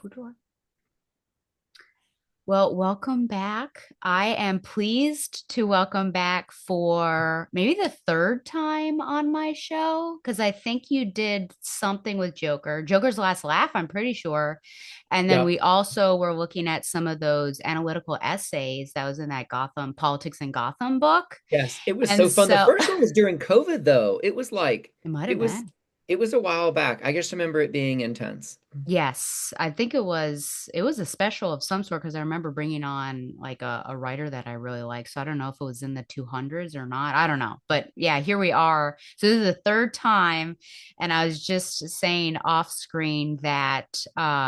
Boudoir. Well, welcome back. I am pleased to welcome back for maybe the third time on my show because I think you did something with Joker. Joker's Last Laugh, I'm pretty sure. And then Yep. we also were looking at some of those analytical essays that was in that Gotham Politics in Gotham book. Yes, it was And so fun. The so first one was during COVID, though. It was like it might it have was been. it was a while back. I just remember it being intense. Yes, I think it was a special of some sort because I remember bringing on like a writer that I really like. So I don't know if it was in the 200s or not. I don't know. But yeah, here we are. So this is the third time and I was just saying off screen that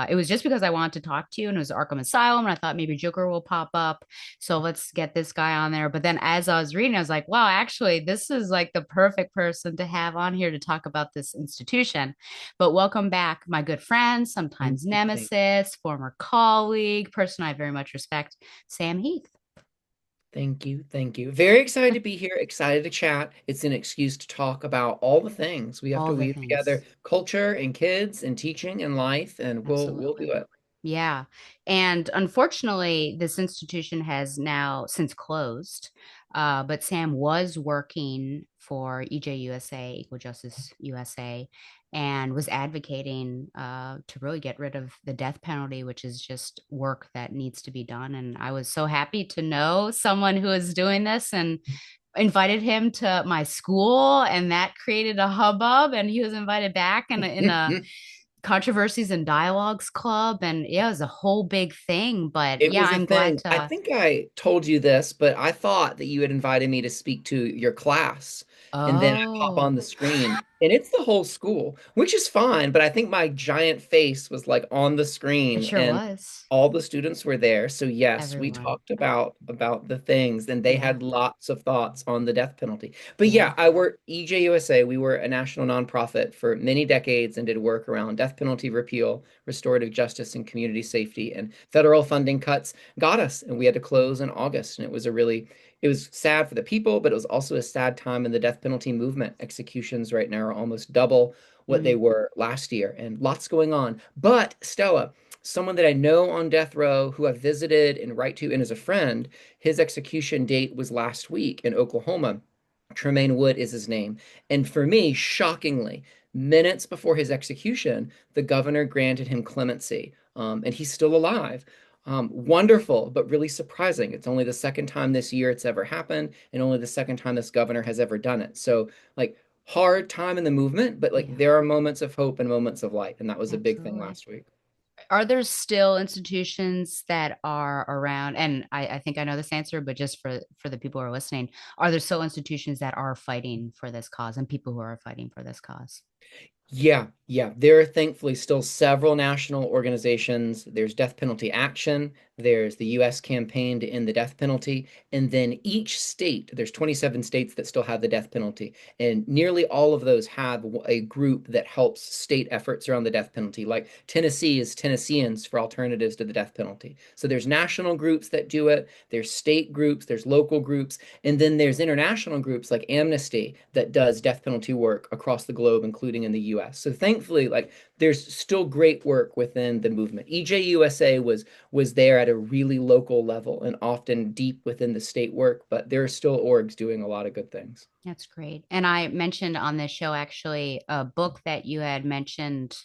it was just because I wanted to talk to you and it was Arkham Asylum and I thought maybe Joker will pop up. So let's get this guy on there. But then as I was reading I was like, wow, actually this is like the perfect person to have on here to talk about this institution. But welcome back, my good friend, Thank sometimes you. Thank, nemesis, former colleague, person I very much respect, Sam Heath. thank you. Thank you. Very excited to be here. Excited to chat. It's an excuse to talk about all the things we have All to the weave together: things. culture and kids and teaching and life, and we'll do Absolutely. it. Yeah. And unfortunately, this institution has now since closed. But Sam was working for EJUSA, Equal Justice USA, and was advocating to really get rid of the death penalty, which is just work that needs to be done. And I was so happy to know someone who is doing this and invited him to my school, and that created a hubbub. And he was invited back in a controversies and dialogues club, and yeah, it was a whole big thing. But It yeah, was a I'm glad thing. I to. think I told you this, but I thought that you had invited me to speak to your class, and then I pop on Oh, the screen, and it's the whole school, which is fine. But I think my giant face was like on the it screen, sure and was. all the students were there. So yes, we Everyone. talked about the things, and they Yeah, had lots of thoughts on the death penalty. But yeah. yeah, I worked EJUSA. We were a national nonprofit for many decades and did work around death penalty repeal, restorative justice, and community safety, and federal funding cuts got us, and we had to close in August. And it was sad for the people, but it was also a sad time in the death penalty movement. Executions right now are almost double what they Mm, were last year, and lots going on. But Stella, someone that I know on death row who I've visited and write to and is a friend, his execution date was last week in Oklahoma. Tremaine Wood is his name. And for me, shockingly, minutes before his execution, the governor granted him clemency, and he's still alive. Wonderful, but really surprising. It's only the second time this year it's ever happened, and only the second time this governor has ever done it. So, like, hard time in the movement, but like yeah, there are moments of hope and moments of light, and that was a big thing absolutely. last week. Are there still institutions that are around? And I think I know this answer, but just for the people who are listening, are there still institutions that are fighting for this cause and people who are fighting for this cause? Yeah, yeah. There are thankfully still several national organizations. There's Death Penalty Action, there's the US campaign to end the death penalty, and then each state, there's 27 states that still have the death penalty, and nearly all of those have a group that helps state efforts around the death penalty. Like Tennessee is Tennesseans for Alternatives to the Death Penalty. So there's national groups that do it, there's state groups, there's local groups, and then there's international groups like Amnesty that does death penalty work across the globe, including in the US. So thankfully, like there's still great work within the movement. EJUSA was there at a really local level and often deep within the state work, but there are still orgs doing a lot of good things. That's great. And I mentioned on this show actually a book that you had mentioned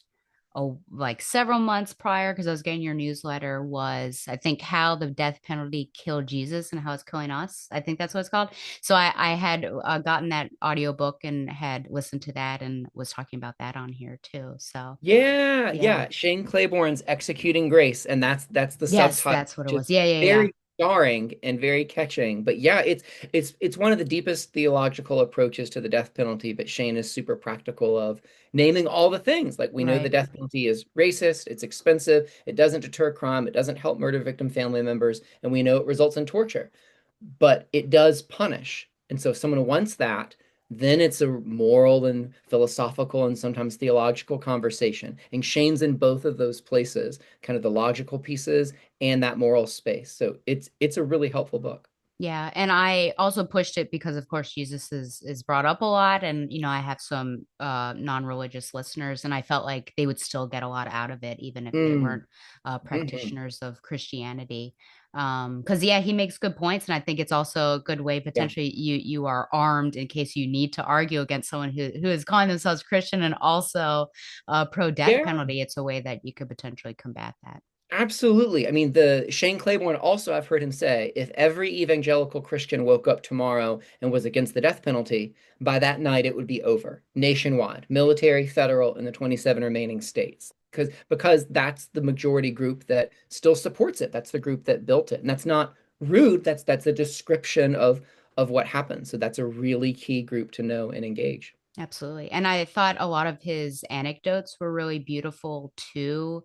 like several months prior because I was getting your newsletter was I think how the death penalty killed Jesus and how it's killing us. I think that's what it's called. So I had gotten that audiobook and had listened to that and was talking about that on here too. So Yeah, yeah. yeah. Shane Claiborne's Executing Grace, and that's the Yes, subtitle, that's what it which was. is Yeah, yeah, yeah. very jarring and very catching. But yeah, it's one of the deepest theological approaches to the death penalty, but Shane is super practical of naming all the things. Like we know the Right. death penalty is racist, it's expensive, it doesn't deter crime, it doesn't help murder victim family members, and we know it results in torture, but it does punish. And so if someone wants that, then it's a moral and philosophical and sometimes theological conversation. And Shane's in both of those places, kind of the logical pieces and that moral space. So it's a really helpful book. Yeah, and I also pushed it because, of course, Jesus is brought up a lot, and I have some non-religious listeners, and I felt like they would still get a lot out of it, even if they Mm, weren't hmm. practitioners of Christianity. Because yeah, he makes good points, and I think it's also a good way Yeah. potentially you are armed in case you need to argue against someone who is calling themselves Christian and also pro death Yeah. penalty. It's a way that you could potentially combat that. Absolutely. I mean, the Shane Claiborne also, I've heard him say, if every evangelical Christian woke up tomorrow and was against the death penalty, by that night it would be over nationwide, military, federal, and the 27 remaining states. Because that's the majority group that still supports it. That's the group that built it. And that's not rude. That's a description of what happened. So that's a really key group to know and engage. Absolutely. And I thought a lot of his anecdotes were really beautiful too,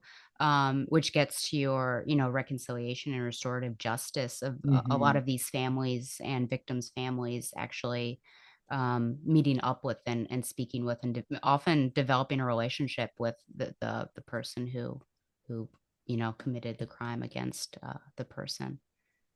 which gets to your, reconciliation and restorative justice of a lot Hmm. of these families and victims' families actually meeting up with and speaking with and often developing a relationship with the person who committed the crime against the person.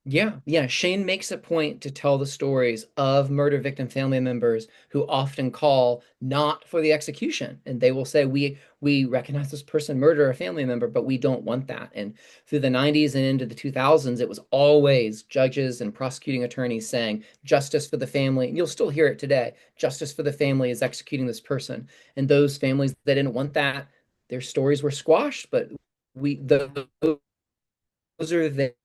Yeah, yeah. Shane makes a point to tell the stories of murder victim family members who often call not for the execution, and they will say, "We recognize this person murdered a family member, but we don't want that." And through the 90s and into the 2000s, it was always judges and prosecuting attorneys saying, "Justice for the family." And you'll still hear it today. Justice for the family is executing this person, and those families that didn't want that, their stories were squashed. But Yeah. those are there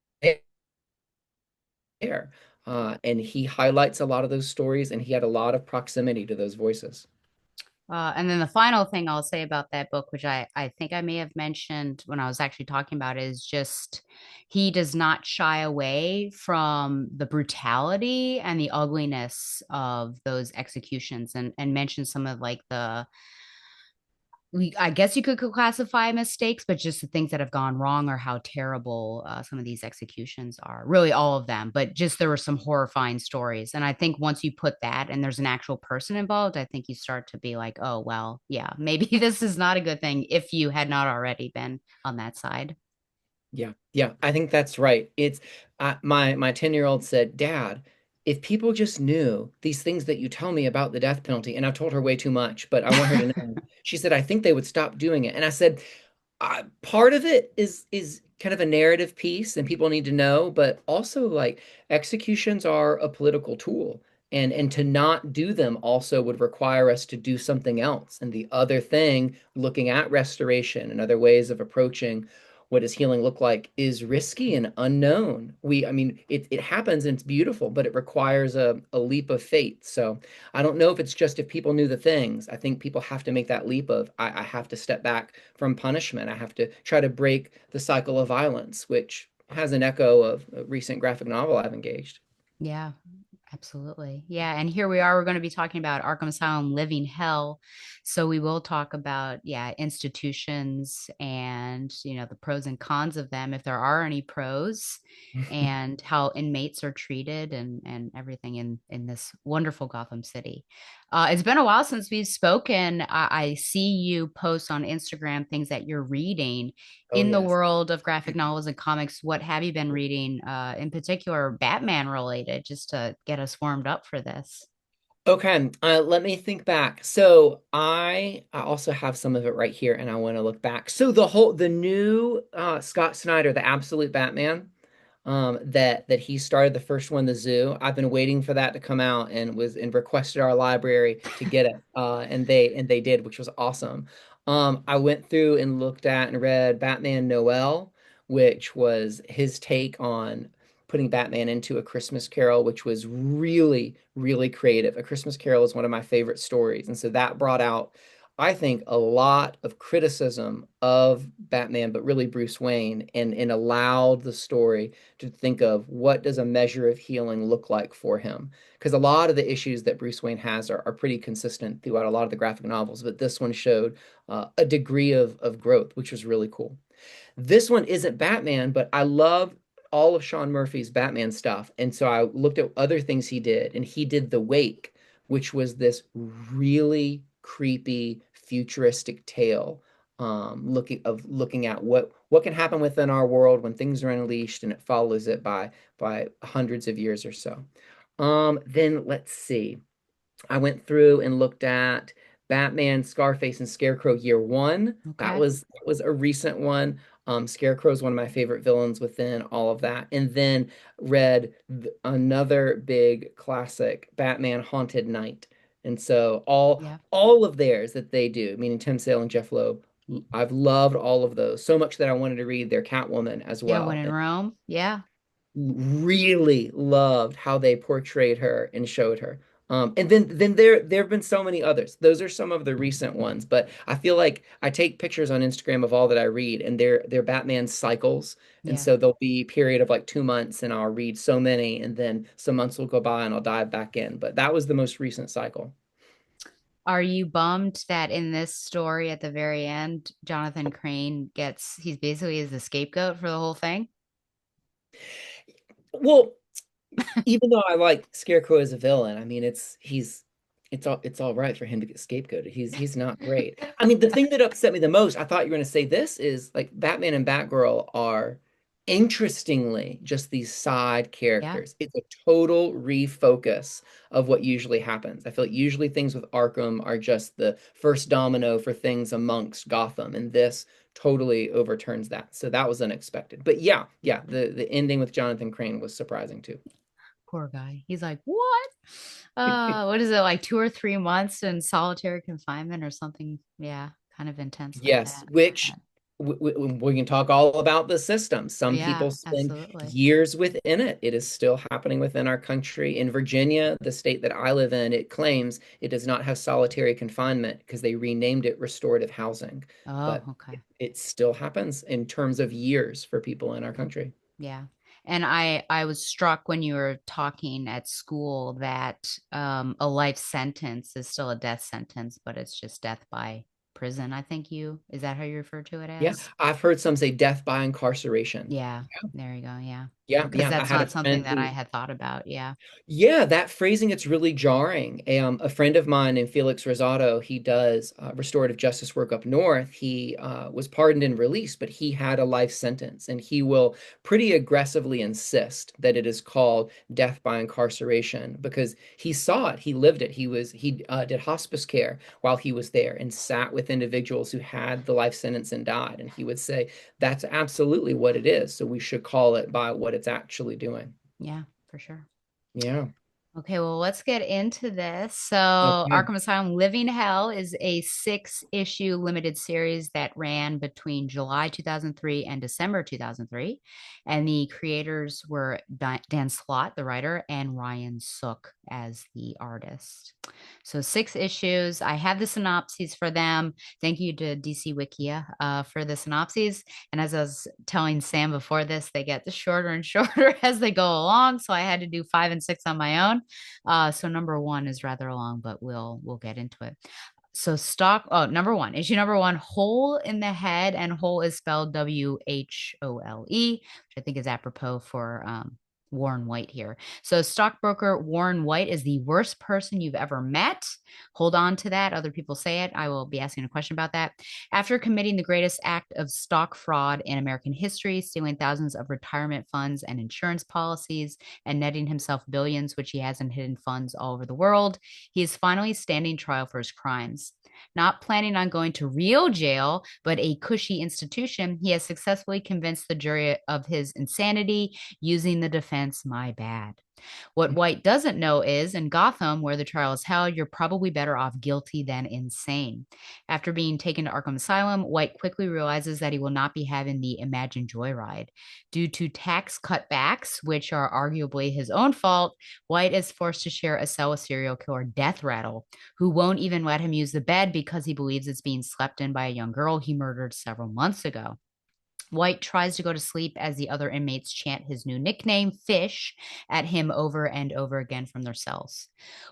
there. And he highlights a lot of those stories, and he had a lot of proximity to those voices. And then the final thing I'll say about that book, which I think I may have mentioned when I was actually talking about it, is just he does not shy away from the brutality and the ugliness of those executions and mention some of like I guess you could classify mistakes, but just the things that have gone wrong or how terrible some of these executions are. Really, all of them, but just there were some horrifying stories. And I think once you put that and there's an actual person involved, I think you start to be like, oh, well, yeah, maybe this is not a good thing if you had not already been on that side. Yeah, yeah, I think that's right. It's my 10-year-old said, "Dad, if people just knew these things that you tell me about the death penalty," and I've told her way too much, but I want her to know. She said, "I think they would stop doing it." And I said, part of it is kind of a narrative piece and people need to know, but also like executions are a political tool. And to not do them also would require us to do something else. And the other thing, looking at restoration and other ways of approaching what does healing look like is risky and unknown. I mean, it happens and it's beautiful, but it requires a leap of faith. So I don't know if it's just if people knew the things. I think people have to make that leap of I have to step back from punishment. I have to try to break the cycle of violence, which has an echo of a recent graphic novel I've engaged. Yeah, absolutely. Yeah. And here we are. We're going to be talking about Arkham Asylum Living Hell. So we will talk about, yeah, institutions and, the pros and cons of them, if there are any pros, and how inmates are treated and everything in this wonderful Gotham City. It's been a while since we've spoken. I see you post on Instagram things that you're reading Oh in the yes. world of graphic novels and comics. What have you been reading, in particular, Batman related, just to get us warmed up for this? Okay, let me think back. So I also have some of it right here, and I want to look back. So the new Scott Snyder, the Absolute Batman, that he started the first one, The Zoo. I've been waiting for that to come out and requested our library to get it. And they did, which was awesome. I went through and looked at and read Batman Noel, which was his take on putting Batman into A Christmas Carol, which was really, really creative. A Christmas Carol is one of my favorite stories. And so that brought out, I think, a lot of criticism of Batman, but really Bruce Wayne, and allowed the story to think of what does a measure of healing look like for him. Because a lot of the issues that Bruce Wayne has are pretty consistent throughout a lot of the graphic novels, but this one showed a degree of growth, which was really cool. This one isn't Batman, but I love all of Sean Murphy's Batman stuff. And so I looked at other things he did, and he did The Wake, which was this really creepy futuristic tale looking at what can happen within our world when things are unleashed, and it follows it by hundreds of years or so. Then let's see. I went through and looked at Batman, Scarface, and Scarecrow Year One. That Okay. was a recent one. Scarecrow is one of my favorite villains within all of that. And then read another big classic, Batman Haunted Knight. And so Yeah. all of theirs that they do, meaning Tim Sale and Jeff Loeb, I've loved all of those so much that I wanted to read their Catwoman as Yeah. When well. in Rome. Yeah. Really loved how they portrayed her and showed her. And then there have been so many others. Those are some of the recent ones, but I feel like I take pictures on Instagram of all that I read, and they're Batman cycles. And Yeah. so there'll be a period of like 2 months, and I'll read so many, and then some months will go by, and I'll dive back in. But that was the most recent cycle. Are you bummed that in this story at the very end, Jonathan Crane he's basically is the scapegoat for the whole thing? Well, even though I like Scarecrow as a villain, I mean it's all right for him to get scapegoated. He's not great. I mean, the thing that upset me the most, I thought you were going to say this, is like Batman and Batgirl are interestingly just these side Yeah. characters. It's a total refocus of what usually happens. I feel like usually things with Arkham are just the first domino for things amongst Gotham, and this totally overturns that. So that was unexpected. But yeah, the ending with Jonathan Crane was surprising too. Poor guy. He's like, what? What is it, like 2 or 3 months in solitary confinement or something? Yeah, kind of intense like Yes, that. which But we can talk all about the system. Some yeah, people spend absolutely. years within it. It is still happening within our country. In Virginia, the state that I live in, it claims it does not have solitary confinement because they renamed it restorative housing. Oh, But okay. it still happens in terms of years for people in our country. Yeah. And I was struck when you were talking at school that a life sentence is still a death sentence, but it's just death by prison. Is that how you refer to it Yeah, as? I've heard some say death by incarceration. Yeah, there you go. Yeah. Because Yeah, I that's had a not something friend that I who had thought about. Yeah. Yeah, that phrasing, it's really jarring. A friend of mine named Felix Rosado, he does restorative justice work up north. He was pardoned and released, but he had a life sentence, and he will pretty aggressively insist that it is called death by incarceration because he saw it, he lived it. He did hospice care while he was there and sat with individuals who had the life sentence and died, and he would say that's absolutely what it is. So we should call it by what it's actually doing. Yeah, for sure. Yeah. Okay, well, let's get into this. So, Okay. Arkham Asylum Living Hell is a 6 issue limited series that ran between July 2003 and December 2003. And the creators were Dan Slott, the writer, and Ryan Sook as the artist. So, 6 issues. I have the synopses for them. Thank you to DC Wikia for the synopses. And as I was telling Sam before this, they get shorter and shorter as they go along. So I had to do 5 and 6 on my own. So number one is rather long, but we'll get into it. So number one, issue number one, hole in the head, and hole is spelled WHOLE, which I think is apropos for Warren White here. So stockbroker Warren White is the worst person you've ever met. Hold on to that. Other people say it. I will be asking a question about that. After committing the greatest act of stock fraud in American history, stealing thousands of retirement funds and insurance policies, and netting himself billions, which he has in hidden funds all over the world, he is finally standing trial for his crimes. Not planning on going to real jail, but a cushy institution, he has successfully convinced the jury of his insanity using the defense, my bad. What White doesn't know is in Gotham, where the trial is held, you're probably better off guilty than insane. After being taken to Arkham Asylum, White quickly realizes that he will not be having the imagined joyride. Due to tax cutbacks, which are arguably his own fault, White is forced to share a cell with serial killer Death Rattle, who won't even let him use the bed because he believes it's being slept in by a young girl he murdered several months ago. White tries to go to sleep as the other inmates chant his new nickname, Fish, at him over and over again from their cells.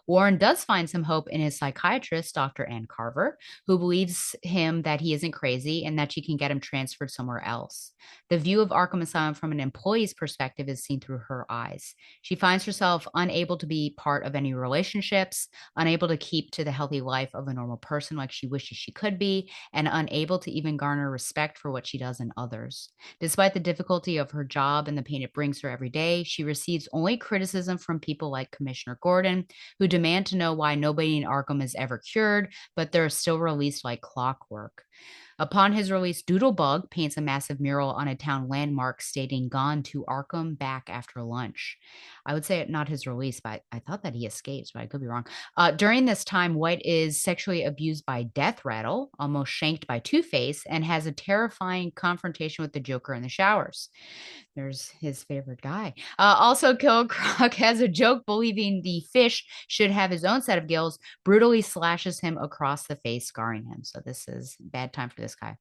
Warren does find some hope in his psychiatrist, Dr. Ann Carver, who believes him that he isn't crazy and that she can get him transferred somewhere else. The view of Arkham Asylum from an employee's perspective is seen through her eyes. She finds herself unable to be part of any relationships, unable to keep to the healthy life of a normal person like she wishes she could be, and unable to even garner respect for what she does in others. Despite the difficulty of her job and the pain it brings her every day, she receives only criticism from people like Commissioner Gordon, who demand to know why nobody in Arkham is ever cured, but they're still released like clockwork. Upon his release, Doodlebug paints a massive mural on a town landmark stating "Gone to Arkham, back after lunch." I would say not his release, but I thought that he escaped, but I could be wrong. During this time, White is sexually abused by Death Rattle, almost shanked by Two Face, and has a terrifying confrontation with the Joker in the showers. There's his favorite guy. Also, Killer Croc has a joke believing the Fish should have his own set of gills, brutally slashes him across the face, scarring him. So this is bad time for this guy.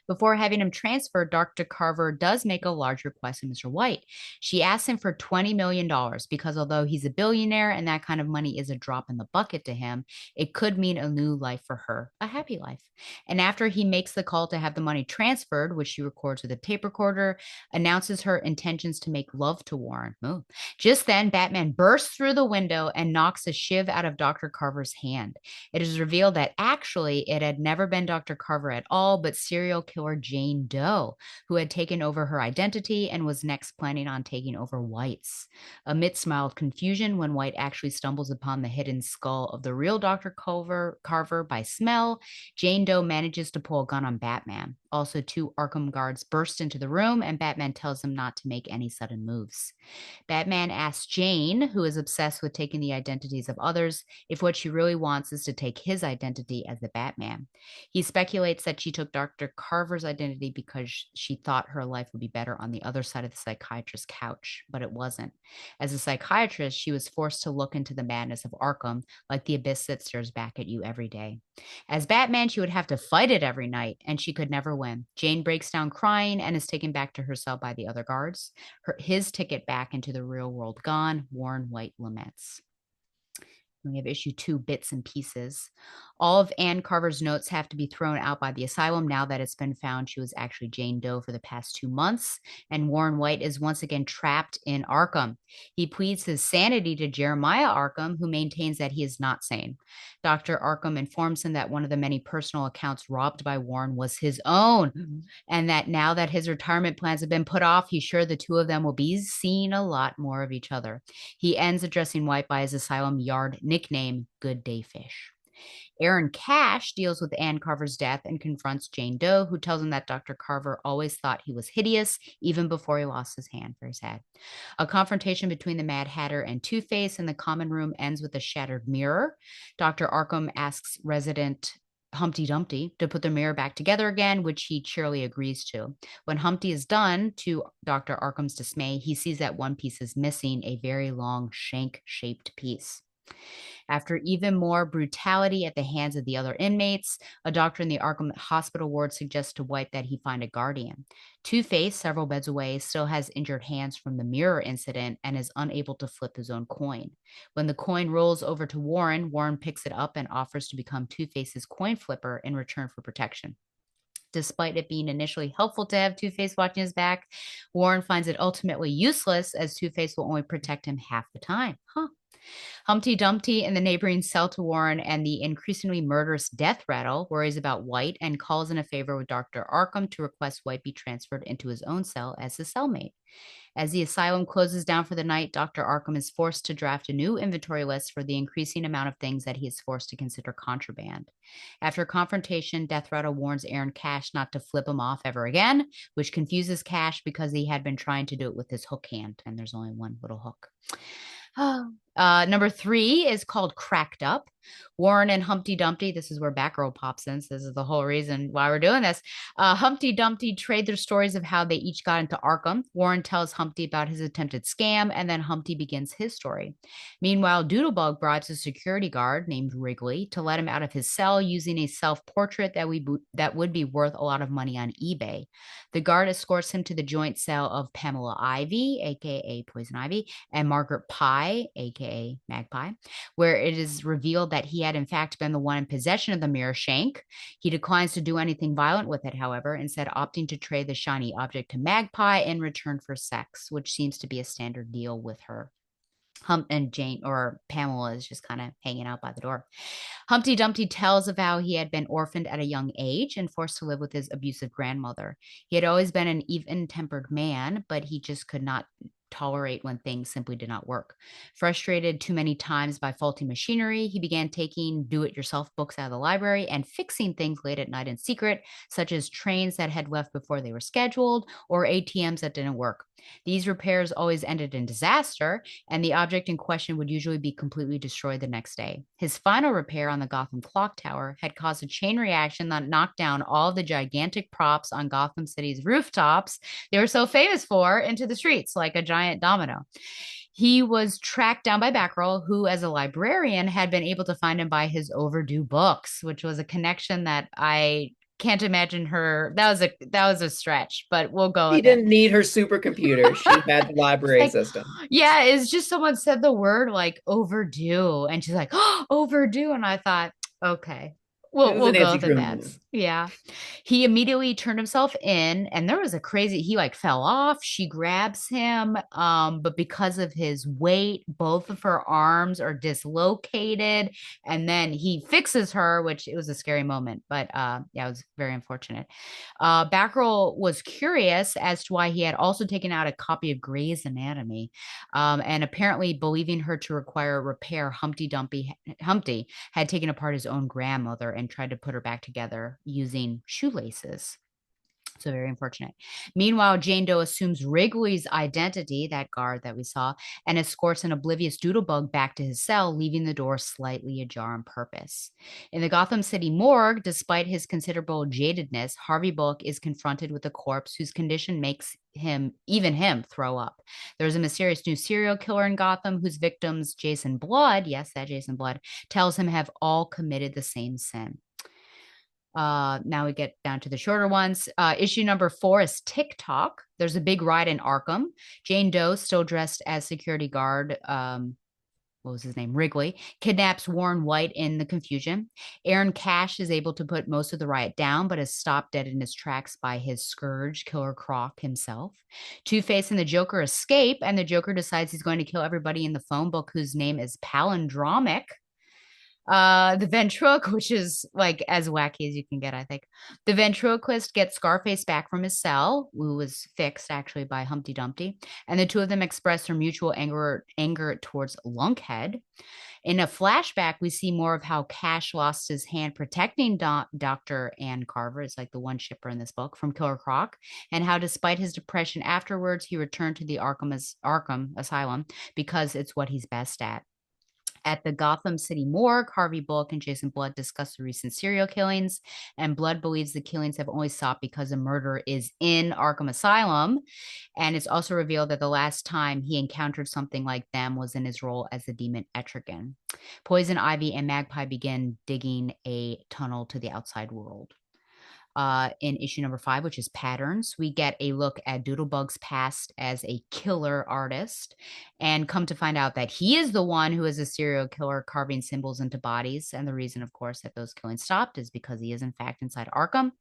Before having him transferred, Dr. Carver does make a large request of Mr. White. She asks him for $20 million dollars because although he's a billionaire and that kind of money is a drop in the bucket to him, it could mean a new life for her, a happy life. And after he makes the call to have the money transferred, which she records with a tape recorder, announces her intentions to make love to Warren. Ooh. Just then, Batman bursts through the window and knocks a shiv out of Dr. Carver's hand. It is revealed that actually it had never been Dr. Carver at all, but serial killer Jane Doe, who had taken over her identity and was next planning on taking over White's. Amidst mild confusion, when White actually stumbles upon the hidden skull of the real Dr. Carver by smell, Jane Doe manages to pull a gun on Batman. Also, two Arkham guards burst into the room, and Batman tells them not to make any sudden moves. Batman asks Jane, who is obsessed with taking the identities of others, if what she really wants is to take his identity as the Batman. He speculates that she took Dr. Carver's identity because she thought her life would be better on the other side of the psychiatrist's couch, but it wasn't. As a psychiatrist, she was forced to look into the madness of Arkham, like the abyss that stares back at you every day. As Batman, she would have to fight it every night, and she could never win. Jane breaks down crying and is taken back to her cell by the other guards. His ticket back into the real world gone, Warren White laments. We have issue 2, Bits and Pieces. All of Ann Carver's notes have to be thrown out by the asylum now that it's been found she was actually Jane Doe for the past 2 months, and Warren White is once again trapped in Arkham. He pleads his sanity to Jeremiah Arkham, who maintains that he is not sane. Dr. Arkham informs him that one of the many personal accounts robbed by Warren was his own, and that now that his retirement plans have been put off, he's sure the two of them will be seeing a lot more of each other. He ends addressing White by his asylum yard nickname, Good Day Fish. Aaron Cash deals with Ann Carver's death and confronts Jane Doe, who tells him that Dr. Carver always thought he was hideous even before he lost his hand. Very sad. A confrontation between the Mad Hatter and Two-Face in the common room ends with a shattered mirror. Dr. Arkham asks resident Humpty Dumpty to put the mirror back together again, which he cheerily agrees to. When Humpty is done, to Dr. Arkham's dismay, he sees that one piece is missing, a very long shank-shaped piece. After even more brutality at the hands of the other inmates, a doctor in the Arkham hospital ward suggests to White that he find a guardian. Two-Face, several beds away, still has injured hands from the mirror incident and is unable to flip his own coin. When the coin rolls over to Warren, Warren picks it up and offers to become Two-Face's coin flipper in return for protection. Despite it being initially helpful to have Two-Face watching his back, Warren finds it ultimately useless as Two-Face will only protect him half the time. Humpty Dumpty in the neighboring cell to Warren and the increasingly murderous Death Rattle worries about White and calls in a favor with Dr. Arkham to request White be transferred into his own cell as his cellmate. As the asylum closes down for the night, Dr. Arkham is forced to draft a new inventory list for the increasing amount of things that he is forced to consider contraband. After confrontation, Death Rattle warns Aaron Cash not to flip him off ever again, which confuses Cash because he had been trying to do it with his hook hand, and there's only one little hook. Number 3 is called Cracked Up. Warren and Humpty Dumpty, this is where Batgirl pops in. So this is the whole reason why we're doing this. Humpty Dumpty trade their stories of how they each got into Arkham. Warren tells Humpty about his attempted scam, and then Humpty begins his story. Meanwhile, Doodlebug bribes a security guard named Wrigley to let him out of his cell using a self-portrait that would be worth a lot of money on eBay. The guard escorts him to the joint cell of Pamela Ivy, aka Poison Ivy, and Margaret Pye, aka Magpie, where it is revealed that he had in fact been the one in possession of the mirror shank. He declines to do anything violent with it, however, instead opting to trade the shiny object to Magpie in return for sex, which seems to be a standard deal with her. And Jane or Pamela is just kind of hanging out by the door. Humpty Dumpty tells of how he had been orphaned at a young age and forced to live with his abusive grandmother. He had always been an even-tempered man, but he just could not tolerate when things simply did not work. Frustrated too many times by faulty machinery, he began taking do-it-yourself books out of the library and fixing things late at night in secret, such as trains that had left before they were scheduled or ATMs that didn't work. These repairs always ended in disaster, and the object in question would usually be completely destroyed the next day. His final repair on the Gotham clock tower had caused a chain reaction that knocked down all the gigantic props on Gotham City's rooftops they were so famous for into the streets like a giant domino. He was tracked down by Batgirl, who, as a librarian, had been able to find him by his overdue books, which was a connection that I can't imagine her. That was a stretch, but we'll go She with it. didn't need her supercomputer. She had the It's library like, system. yeah, it's just someone said the word like overdue, and she's like, oh, overdue, and I thought, okay, It we'll was a we'll go Nancy with the Drew that's move. yeah. He immediately turned himself in, and there was a crazy. He like fell off. She grabs him, but because of his weight, both of her arms are dislocated, and then he fixes her, which it was a scary moment, but yeah, it was very unfortunate. Batgirl was curious as to why he had also taken out a copy of Grey's Anatomy, and apparently believing her to require repair. Humpty had taken apart his own grandmother and tried to put her back together using shoelaces. So very unfortunate. Meanwhile, Jane Doe assumes Wrigley's identity, that guard that we saw, and escorts an oblivious Doodlebug back to his cell, leaving the door slightly ajar on purpose. In the Gotham City morgue, despite his considerable jadedness, Harvey Bullock is confronted with a corpse whose condition makes even him, throw up. There's a mysterious new serial killer in Gotham whose victims, Jason Blood, yes, that Jason Blood, tells him have all committed the same sin. Now we get down to the shorter ones. Issue number 4 is TikTok. There's a big riot in Arkham. Jane Doe, still dressed as security guard, what was his name? Wrigley, kidnaps Warren White in the confusion. Aaron Cash is able to put most of the riot down, but is stopped dead in his tracks by his scourge, Killer Croc himself. Two-Face and the Joker escape, and the Joker decides he's going to kill everybody in the phone book whose name is Palindromic. The ventriloquist, which is like as wacky as you can get, I think. The ventriloquist gets Scarface back from his cell, who was fixed actually by Humpty Dumpty, and the two of them express their mutual anger towards Lunkhead. In a flashback, we see more of how Cash lost his hand protecting Dr. Ann Carver, is like the one shipper in this book, from Killer Croc, and how despite his depression afterwards, he returned to the Arkham Asylum because it's what he's best at. At the Gotham City morgue, Harvey Bullock and Jason Blood discuss the recent serial killings, and Blood believes the killings have only stopped because a murder is in Arkham Asylum. And it's also revealed that the last time he encountered something like them was in his role as the demon Etrigan. Poison Ivy and Magpie begin digging a tunnel to the outside world. In issue number 5, which is Patterns, we get a look at Doodlebug's past as a killer artist and come to find out that he is the one who is a serial killer carving symbols into bodies. And the reason, of course, that those killings stopped is because he is, in fact, inside Arkham.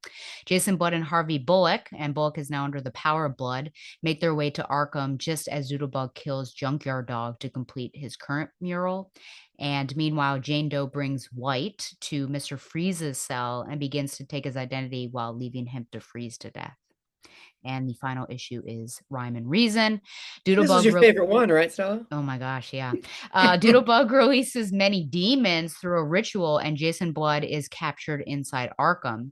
Jason Blood and Harvey Bullock, and Bullock is now under the power of Blood, make their way to Arkham just as Doodlebug kills Junkyard Dog to complete his current mural. And meanwhile, Jane Doe brings White to Mr. Freeze's cell and begins to take his identity while leaving him to freeze to death. And the final issue is Rhyme and Reason. This was Doodlebug, your favorite one, right, Stella? oh my gosh, yeah. Doodlebug releases many demons through a ritual, and Jason Blood is captured inside Arkham.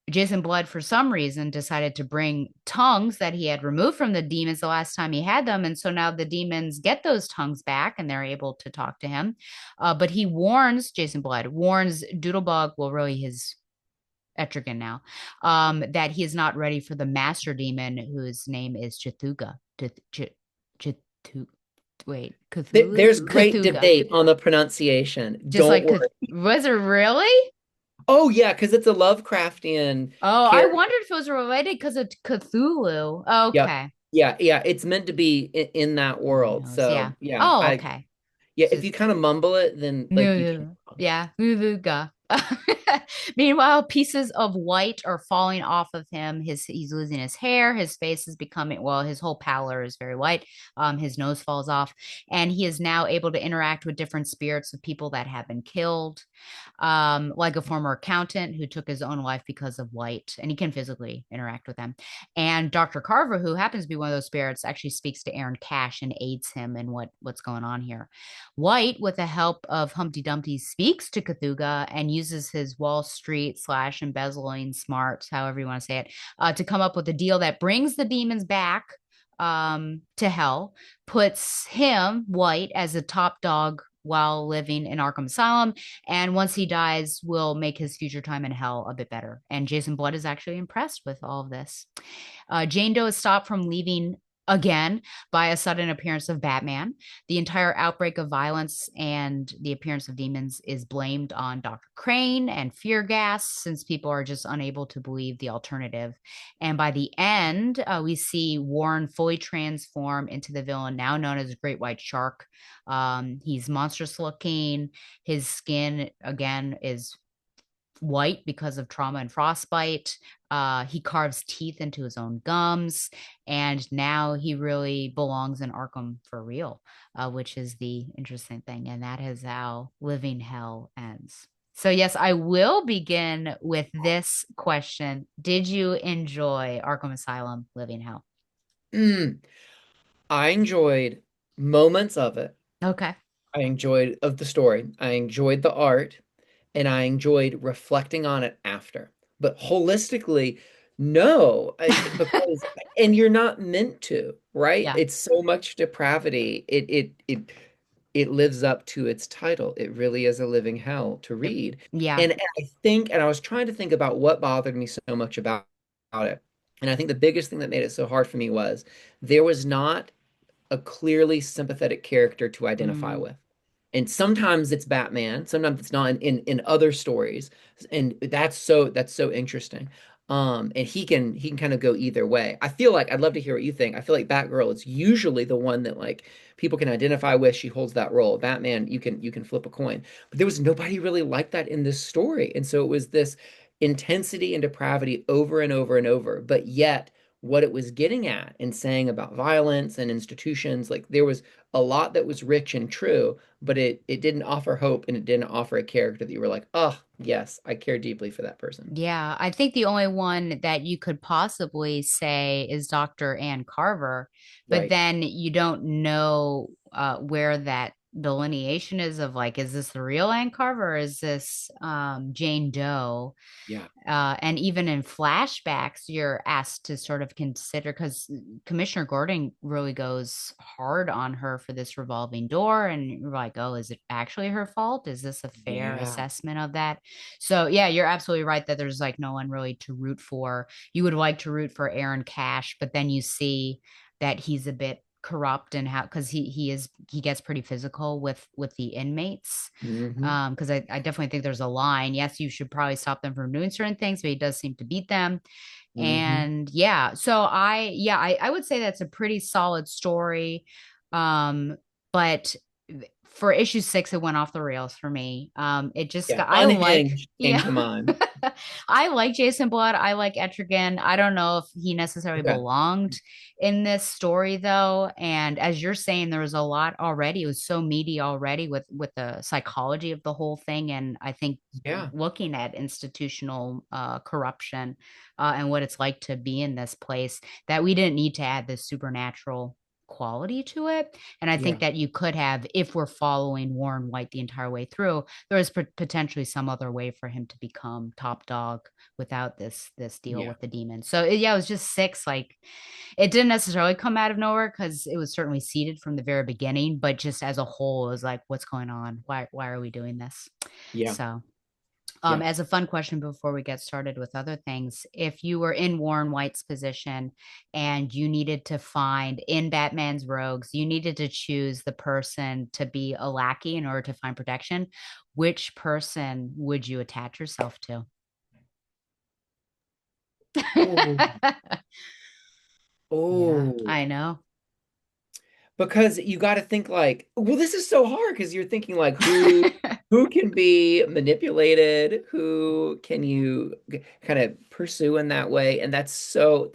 Jason Blood, for some reason, decided to bring tongues that he had removed from the demons the last time he had them. And so now the demons get those tongues back and they're able to talk to him. But he warns, Jason Blood warns Doodlebug, well, really his Etrigan now, that he is not ready for the master demon, whose name is Cthulhu. Cthulhu. Wait, Cthulhu? There's great Cthulhu. debate on the pronunciation. Just Don't like, worry. was it really? Oh yeah, because it's a Lovecraftian Oh, I character. wondered if it was related because of Cthulhu. Yep. Okay. Yeah. It's meant to be in that Who world. knows? Yeah. So yeah, Oh, I okay. yeah. If you Just kind of mumble it, then like you can't. yeah. Meanwhile, pieces of white are falling off of him. He's losing his hair. His face is becoming, well, his whole pallor is very white. His nose falls off, and he is now able to interact with different spirits of people that have been killed, like a former accountant who took his own life because of white, and he can physically interact with them. And Dr. Carver, who happens to be one of those spirits, actually speaks to Aaron Cash and aids him in what's going on here. White, with the help of Humpty Dumpty, speaks to Cthulhu and uses his Wall Street slash embezzling smarts, however you want to say it, to come up with a deal that brings the demons back to hell, puts him, White, as a top dog while living in Arkham Asylum. And once he dies, will make his future time in hell a bit better. And Jason Blood is actually impressed with all of this. Jane Doe is stopped from leaving again by a sudden appearance of Batman. The entire outbreak of violence and the appearance of demons is blamed on Dr. Crane and fear gas, since people are just unable to believe the alternative. And by the end, we see Warren fully transform into the villain now known as Great White Shark. He's monstrous looking. His skin, again, is white because of trauma and frostbite. He carves teeth into his own gums, and now he really belongs in Arkham for real, which is the interesting thing. And that is how Living Hell ends. So, yes, I will begin with this question. Did you enjoy Arkham Asylum Living Hell? Mm, I enjoyed moments of it. Okay. I enjoyed of the story. I enjoyed the art, and I enjoyed reflecting on it after. But holistically, no, because and you're not meant to, right? Yeah. It's so much depravity. It lives up to its title. It really is a living hell to read. Yeah. And I think, and I was trying to think about what bothered me so much about it. And I think the biggest thing that made it so hard for me was there was not a clearly sympathetic character to identify Mm, with. And sometimes it's Batman, sometimes it's not in other stories. And that's so interesting. And he can kind of go either way. I feel like I'd love to hear what you think. I feel like Batgirl is usually the one that like people can identify with. She holds that role. Batman, you can flip a coin. But there was nobody really like that in this story. And so it was this intensity and depravity over and over and over. But yet what it was getting at and saying about violence and institutions, like there was a lot that was rich and true, but it didn't offer hope and it didn't offer a character that you were like, oh yes, I care deeply for that person. yeah, I think the only one that you could possibly say is Dr. Ann Carver, but Right. then you don't know where that delineation is of like, is this the real Ann Carver or is this Jane Doe? Yeah. And even in flashbacks, you're asked to sort of consider because Commissioner Gordon really goes hard on her for this revolving door. And you're like, oh, is it actually her fault? Is this a fair Yeah. assessment of that? So, yeah, you're absolutely right that there's like no one really to root for. You would like to root for Aaron Cash, but then you see that he's a bit corrupt and how because he gets pretty physical with the inmates Hmm. because I definitely think there's a line. Yes, you should probably stop them from doing certain things, but he does seem to beat them. Hmm. And yeah, so I would say that's a pretty solid story. Um, but for issue 6, it went off the rails for me. It just Yeah. got, I like, Unhinged came yeah. to mind. I like Jason Blood. I like Etrigan. I don't know if he necessarily Okay. belonged in this story though. And as you're saying, there was a lot already. It was so meaty already with the psychology of the whole thing. And I think Yeah. looking at institutional corruption and what it's like to be in this place, that we didn't need to add this supernatural quality to it. And I think Yeah. that you could have, if we're following Warren White the entire way through, there is potentially some other way for him to become top dog without this deal Yeah. with the demon. So yeah, it was just six. Like it didn't necessarily come out of nowhere because it was certainly seeded from the very beginning, but just as a whole, it was like, what's going on? Why are we doing this? Yeah. So Yeah. as a fun question before we get started with other things, if you were in Warren White's position and you needed to find in Batman's rogues, you needed to choose the person to be a lackey in order to find protection, which person would you attach yourself to? Oh, Yeah, oh. I know. Because you got to think like, well, this is so hard because you're thinking like who can be manipulated, who can you kind of pursue in that way, and that's so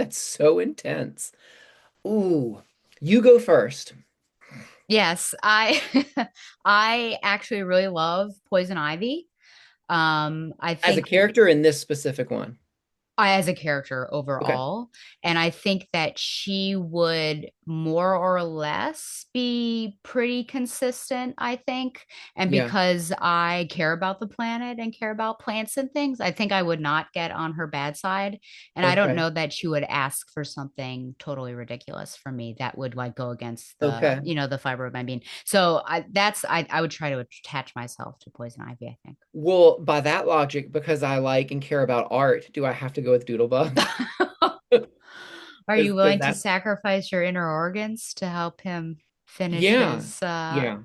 intense. Ooh, you go first. Yes, I I actually really love Poison Ivy. I As a think character in this specific one. as a character Okay. overall. And I think that she would more or less be pretty consistent, I think. And Yeah. because I care about the planet and care about plants and things, I think I would not get on her bad side. And I don't Okay. know that she would ask for something totally ridiculous from me that would like go against Okay. the fiber of my being. So I would try to attach myself to Poison Ivy, I think. Well, by that logic, because I like and care about art, do I have to go with Doodlebug? Are you Because willing to that's sacrifice your inner organs to help him finish yeah, his yeah,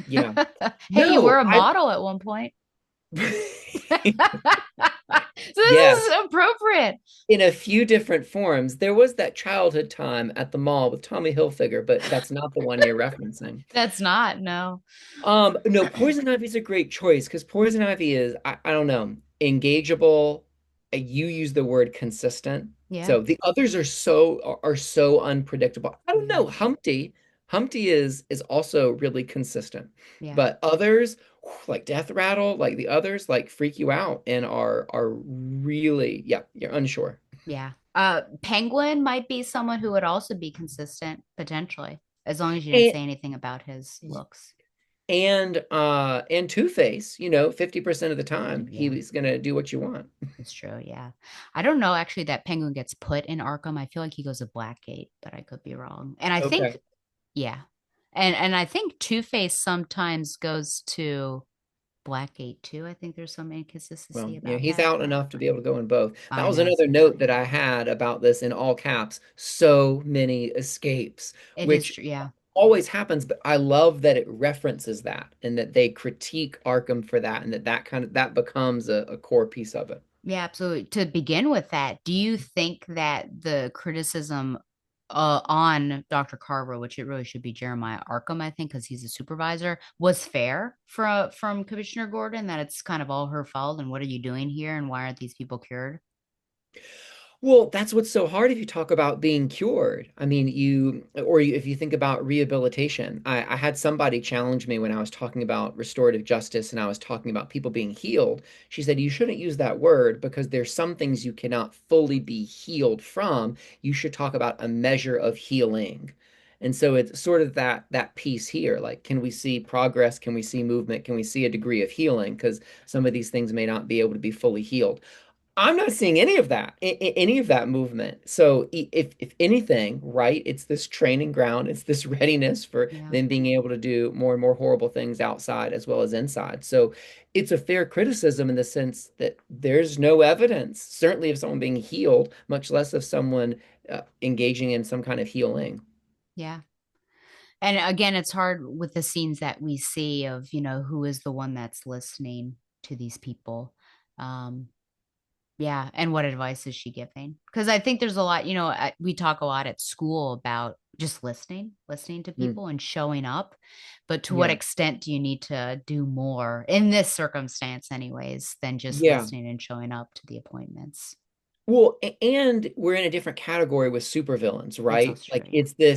yeah. Hey, you were No, a I model at one point. So this yes, is appropriate. in a few different forms. There was that childhood time at the mall with Tommy Hilfiger, but that's not the one you're referencing. That's not, no. No, Poison Ivy is a great choice because Poison Ivy is, I don't know, engageable. You use the word consistent. Yeah. So the others are so unpredictable. I don't know. Yeah. Humpty is also really consistent. Yeah. But others, like Death Rattle, like the others, like freak you out and are really, yeah, you're unsure. Yeah. Penguin might be someone who would also be consistent potentially, as long as you didn't And say anything about his looks. and Two-Face, 50% of the time Yeah. he's gonna do what you want. It's true. Yeah. I don't know actually that Penguin gets put in Arkham. I feel like he goes to Blackgate, but I could be wrong. And I think, Okay. yeah. And I think Two-Face sometimes goes to Blackgate too. I think there's some Well, inconsistency yeah, about he's that. out enough to be able to go in both. That I was know, another note seriously. that I had about this in all caps. So many escapes, It is which true. Yeah. always happens, but I love that it references that and that they critique Arkham for that and that becomes a core piece of it. Yeah, absolutely. To begin with that, do you think that the criticism on Dr. Carver, which it really should be Jeremiah Arkham, I think, because he's a supervisor, was fair from Commissioner Gordon, that it's kind of all her fault and what are you doing here and why aren't these people cured? Well, that's what's so hard if you talk about being cured. I mean, if you think about rehabilitation, I had somebody challenge me when I was talking about restorative justice and I was talking about people being healed. She said, you shouldn't use that word because there's some things you cannot fully be healed from. You should talk about a measure of healing. And so it's sort of that piece here. Like, can we see progress? Can we see movement? Can we see a degree of healing? Because some of these things may not be able to be fully healed. I'm not seeing any of that, any of that movement. So if anything, right, it's this training ground, it's this readiness for Yeah. them being able to do more and more horrible things outside as well as inside. So it's a fair criticism in the sense that there's no evidence, certainly of someone being healed, much less of someone engaging in some kind of healing. Yeah. And again, it's hard with the scenes that we see of, who is the one that's listening to these people. Um, Yeah, and what advice is she giving? Because I think there's a lot, we talk a lot at school about just listening to Mm, people and showing up. But to what yeah. extent do you need to do more in this circumstance, anyways, than just Yeah. listening and showing up to the appointments? Well, and we're in a different category with supervillains, That's right? also true. Like Yeah.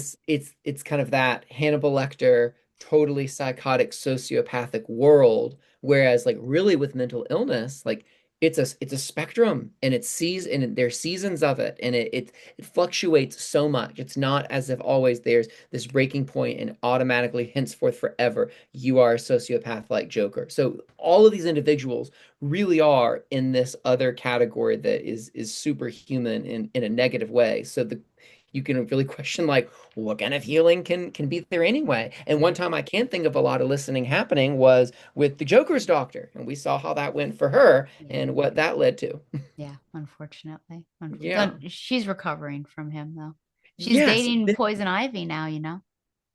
it's kind of that Hannibal Lecter, totally psychotic sociopathic world, whereas like really with mental illness, like it's a spectrum, and there's seasons of it, and it fluctuates so much. It's not as if always there's this breaking point and automatically henceforth forever you are a sociopath like Joker. So all of these individuals really are in this other category that is superhuman in a negative way. So the you can really question like what kind of healing can be there anyway. And one Yeah. time I can think of a lot of listening happening was with the Joker's doctor, and we saw how that went for her Yeah. and what that led to. Yeah. Unfortunately. Yeah. She's recovering from him though. She's Yes. dating Poison Ivy now, you know?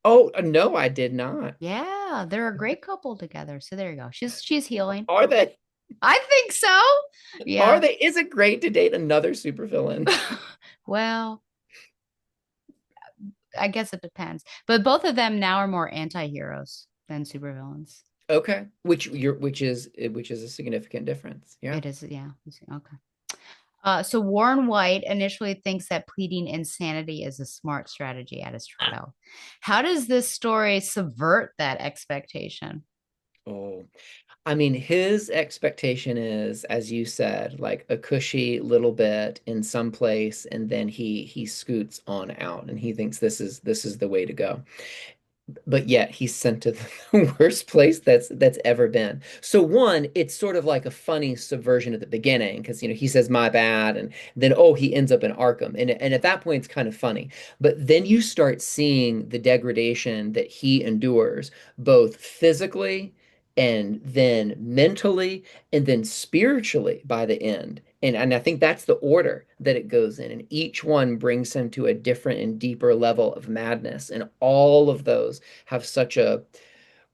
Oh, no, I did not. Yeah, they're a great couple together. So there you go. She's healing. Are they? I think so. Are Yeah. they? Is it great to date another supervillain? Well, I guess it depends. But both of them now are more anti-heroes than supervillains. Okay. Which is a significant difference. Yeah. It is, yeah. Okay. So Warren White initially thinks that pleading insanity is a smart strategy at his trial. How does this story subvert that expectation? Oh, I mean, his expectation is, as you said, like a cushy little bit in some place, and then he scoots on out, and he thinks this is the way to go. But yet he's sent to the worst place that's ever been. So one, it's sort of like a funny subversion at the beginning because he says my bad, and then oh he ends up in Arkham, and at that point it's kind of funny. But then you start seeing the degradation that he endures, both physically and then mentally and then spiritually by the end. And I think that's the order that it goes in. And each one brings him to a different and deeper level of madness. And all of those have such a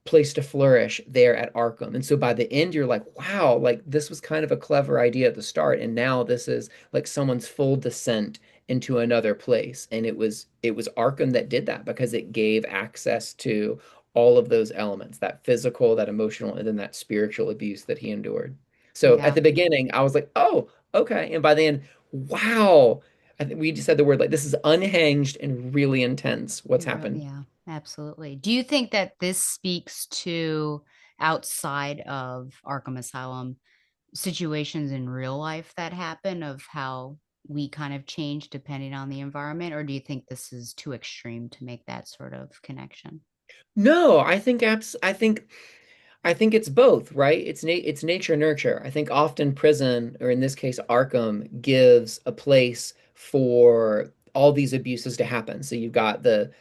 place to flourish there at Arkham. And so by the end, you're like, wow, like this was kind of a clever idea at the start. And now this is like someone's full descent into another place. And it was Arkham that did that because it gave access to all of those elements, that physical, that emotional, and then that spiritual abuse that he endured. So at Yeah. the beginning, I was like, oh, okay. And by the end, wow. I think we just said the word like this is unhinged and really intense what's happened. Yeah, absolutely. Do you think that this speaks to outside of Arkham Asylum situations in real life that happen of how we kind of change depending on the environment, or do you think this is too extreme to make that sort of connection? No, I think it's both, right? It's nature nurture. I think often prison, or in this case Arkham, gives a place for all these abuses to happen. So you've got the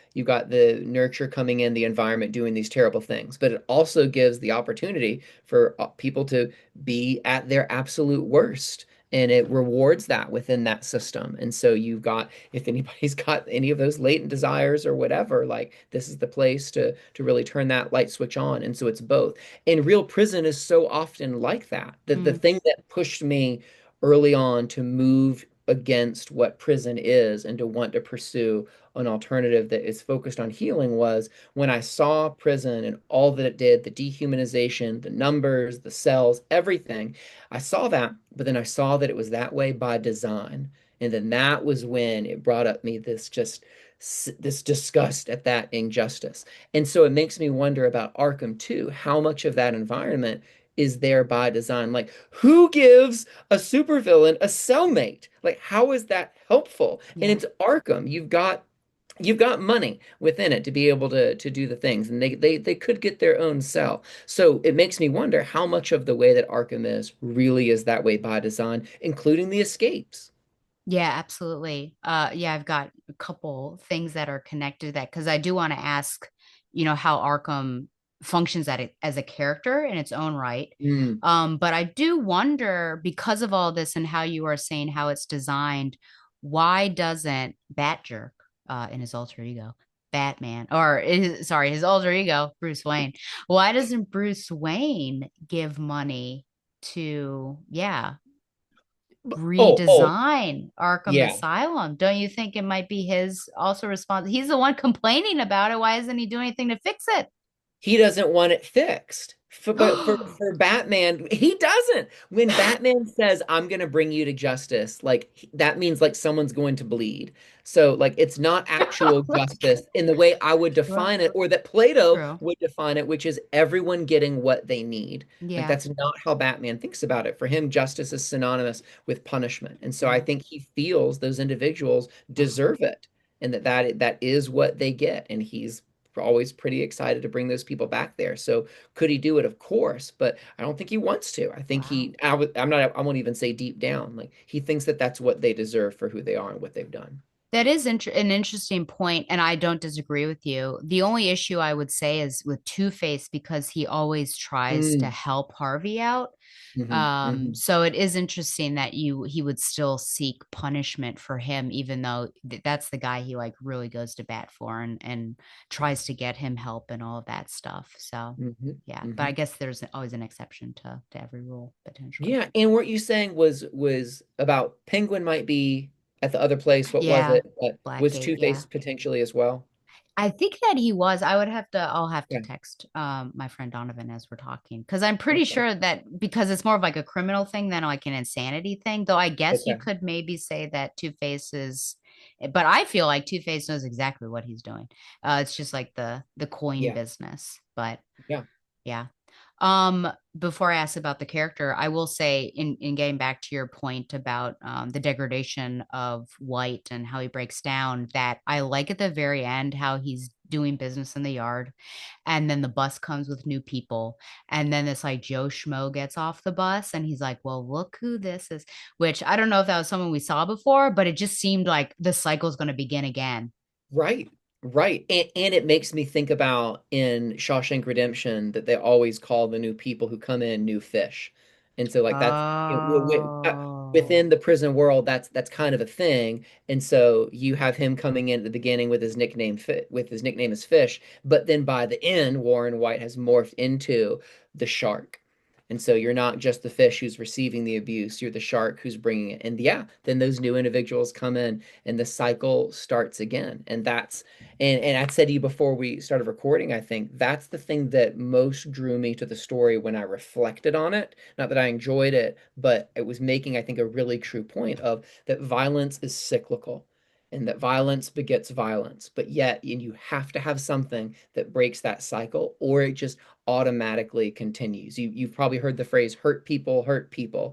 nurture coming in, the environment doing these terrible things, but it also gives the opportunity for people to be at their absolute worst. And it rewards that within that system. And so you've got, if anybody's got any of those latent desires or whatever, like this is the place to really turn that light switch on. And so it's both. And real prison is so often like that. The Mm, thing that pushed me early on to move against what prison is and to want to pursue an alternative that is focused on healing was when I saw prison and all that it did, the dehumanization, the numbers, the cells, everything. I saw that, but then I saw that it was that way by design. And then that was when it brought up me this disgust at that injustice. And so it makes me wonder about Arkham too. How much of that environment is there by design? Like, who gives a supervillain a cellmate? Like, how is that helpful? And yeah. it's Arkham. You've got money within it to be able to do the things, and they could get their own cell. So it makes me wonder how much of the way that Arkham is really is that way by design, including the escapes. Yeah, absolutely. Yeah, I've got a couple things that are connected to that because I do want to ask, how Arkham functions as a character in its own right. Mm. But I do wonder because of all this and how you are saying how it's designed, why doesn't Batjerk, in his alter ego, Batman, or his alter ego, Bruce Wayne, why doesn't Bruce Wayne give money to, yeah, Oh, redesign Arkham yeah. Asylum? Don't you think it might be his also response? He's the one complaining about it. Why isn't he doing anything to fix it? He doesn't want it fixed. But for Batman, he doesn't. When Batman says, "I'm going to bring you to justice," like that means like someone's going to bleed. So like it's not actual justice in the way I would Well, define it, or that Plato true. would define it, which is everyone getting what they need. Like Yeah. that's not how Batman thinks about it. For him, justice is synonymous with punishment, and so I Yeah. think he feels those individuals deserve it, and that is what they get, and he's always pretty excited to bring those people back there. So could he do it? Of course, but I don't think he wants to. I think Wow. I'm not, I won't even say deep down, like he thinks that that's what they deserve for who they are and what they've done. That is an interesting point, and I don't disagree with you. The only issue I would say is with Two-Face because he always tries to Mm, help Harvey out. hmm. So it is interesting that he would still seek punishment for him, even though that's the guy he like really goes to bat for and tries to get him help and all of that stuff. So Hmm. yeah, but I Hmm. guess there's always an exception to every rule potentially. Yeah, and what you saying was about Penguin might be at the other place. What was Yeah, it? Was Blackgate. Yeah. Two-Face potentially as well? I think that he was. I'll have to Yeah. text my friend Donovan as we're talking because I'm pretty Okay. sure that because it's more of like a criminal thing than like an insanity thing. Though I guess you Okay. could maybe say that Two Face is, but I feel like Two Face knows exactly what he's doing. It's just like the coin Yeah. business. But Yeah. yeah. Um, Before I ask about the character, I will say in getting back to your point about the degradation of White and how he breaks down, that I like at the very end how he's doing business in the yard and then the bus comes with new people and then this like Joe Schmo gets off the bus and he's like, "Well, look who this is," which I don't know if that was someone we saw before, but it just seemed like the cycle's going to begin again. Right, right. And it makes me think about in Shawshank Redemption that they always call the new people who come in new fish. And so like that's Oh, within the prison world, that's kind of a thing. And so you have him coming in at the beginning with his nickname fit with his nickname as Fish, but then by the end, Warren White has morphed into the shark. And so you're not just the fish who's receiving the abuse, you're the shark who's bringing it. And yeah, then those new individuals come in and the cycle starts again. And I said to you before we started recording, I think that's the thing that most drew me to the story when I reflected on it. Not that I enjoyed it, but it was making, I think, a really true point of that violence is cyclical and that violence begets violence. But yet, and you have to have something that breaks that cycle, or it just automatically continues. You've probably heard the phrase hurt people.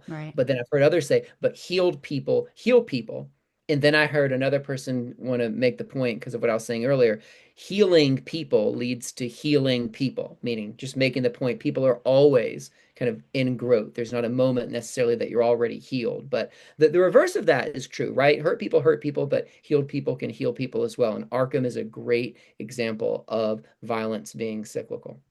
right. But then I've heard others say, but healed people heal people. And then I heard another person want to make the point because of what I was saying earlier. Healing people leads to healing people, meaning just making the point people are always kind of in growth. There's not a moment necessarily that you're already healed. But the reverse of that is true, right? Hurt people, but healed people can heal people as well. And Arkham is a great example of violence being cyclical.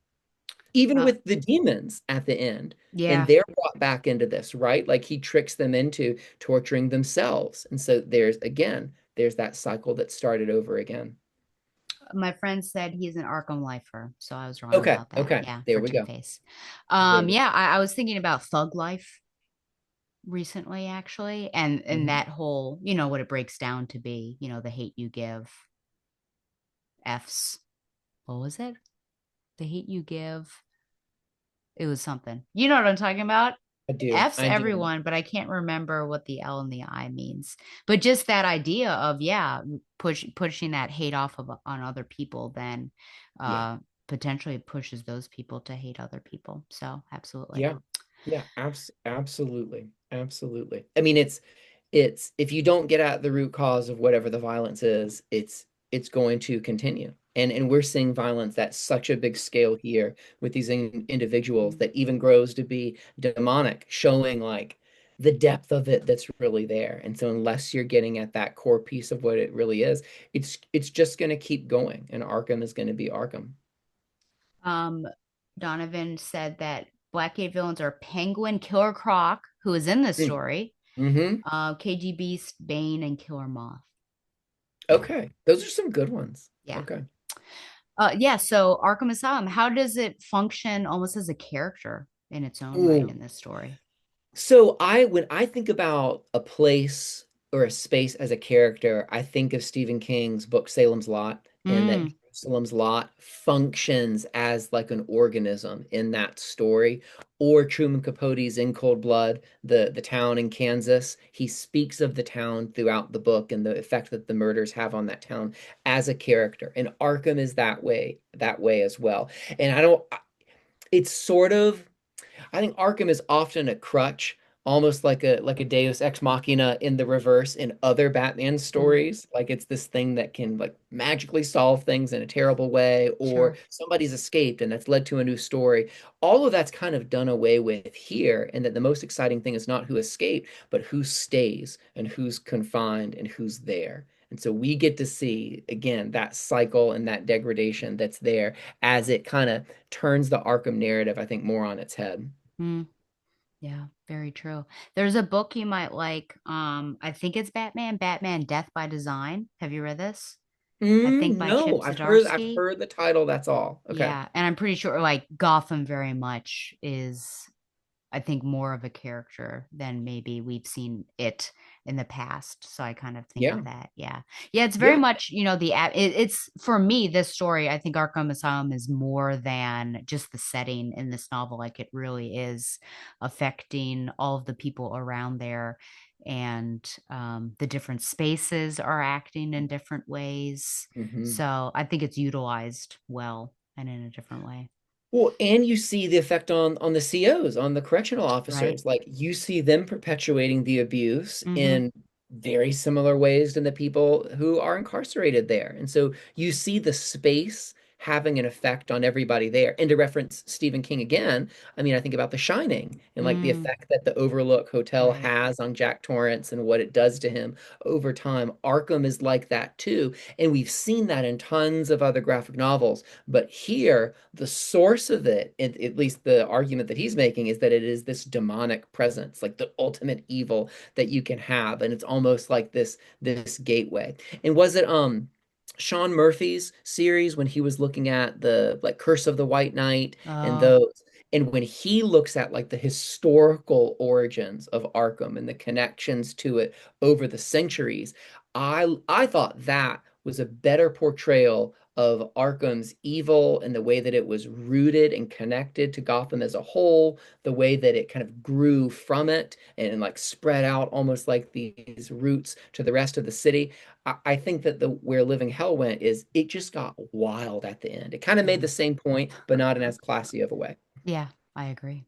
Even Uh, with the demons at the end, and yeah. they're brought back into this, right? Like he tricks them into torturing themselves. And so there's that cycle that started over again. My friend said he's an Arkham lifer, so I was wrong Okay, about that. okay. Yeah, There for we Two go. Face. There we go. Yeah, I was thinking about Thug Life recently, actually, and Hmm. that whole, you know, what it breaks down to be, you know, the hate you give, F's. What was it? The hate you give. It was something. You know what I'm talking about? I do. F's I do. everyone, but I can't remember what the L and the I means. But just that idea of yeah, pushing that hate off of on other people, then Yeah. uh potentially pushes those people to hate other people. So absolutely. Yeah. Yeah, absolutely. Absolutely. I mean, it's if you don't get at the root cause of whatever the violence is, it's going to continue. And we're seeing violence at such a big scale here with these individuals Mm. that even grows to be demonic, showing like the depth of it that's really there. And so unless you're getting at that core piece of what it really is, it's just going to keep going and Arkham is going to be Arkham. Um, Donovan said that Blackgate villains are Penguin, Killer Croc, who is in this story, Mm-hmm. KG Beast, Bane, and Killer Moth. Okay. Those are some good ones. Yeah. Okay. Yeah, so Arkham Asylum, how does it function almost as a character in its own right Ooh. in this story? So when I think about a place or a space as a character, I think of Stephen King's book Salem's Lot and that Mm, Jerusalem's Lot functions as like an organism in that story, or Truman Capote's In Cold Blood, the town in Kansas. He speaks of the town throughout the book and the effect that the murders have on that town as a character. And Arkham is that way as well. And I don't, it's sort of I think Arkham is often a crutch, almost like a Deus Ex Machina in the reverse in other Batman Mm, stories. Like it's this thing that can like magically solve things in a terrible way, or sure. somebody's escaped and that's led to a new story. All of that's kind of done away with here, and that the most exciting thing is not who escaped, but who stays and who's confined and who's there. And so we get to see again that cycle and that degradation that's there as it kind of turns the Arkham narrative, I think, more on its head. Mm, yeah, very true. There's a book you might like. I think it's Batman Death by Design. Have you read this? I think by Chip No, I've Zdarsky. heard the title, that's all. Okay. Yeah, and I'm pretty sure like Gotham very much is I think more of a character than maybe we've seen it in the past. So I kind of think of Yeah. that. Yeah. Yeah, it's very Yeah. much, it's for me this story, I think Arkham Asylum is more than just the setting in this novel. Like it really is affecting all of the people around there and the different spaces are acting in different ways. hmm So I think it's utilized well and in a different way. Well, and you see the effect on the COs, on the correctional Right. officers. Like you see them perpetuating the abuse Mm-hmm. in very similar ways than the people who are incarcerated there. And so you see the space having an effect on everybody there. And to reference Stephen King again, I mean, I think about The Shining and like the Mm, effect that the Overlook Hotel right. has on Jack Torrance and what it does to him over time. Arkham is like that too. And we've seen that in tons of other graphic novels. But here, the source of it, at least the argument that he's making, is that it is this demonic presence, like the ultimate evil that you can have, and it's almost like this gateway. And was it Sean Murphy's series when he was looking at the like Curse of the White Knight and Oh, those, and when he looks at like the historical origins of Arkham and the connections to it over the centuries, I thought that was a better portrayal of Arkham's evil and the way that it was rooted and connected to Gotham as a whole, the way that it kind of grew from it and like spread out almost like these roots to the rest of the city. I think that the where Living Hell went is it just got wild at the end. It kind of made yeah. the same point, but not in as classy of a way. Yeah, I agree.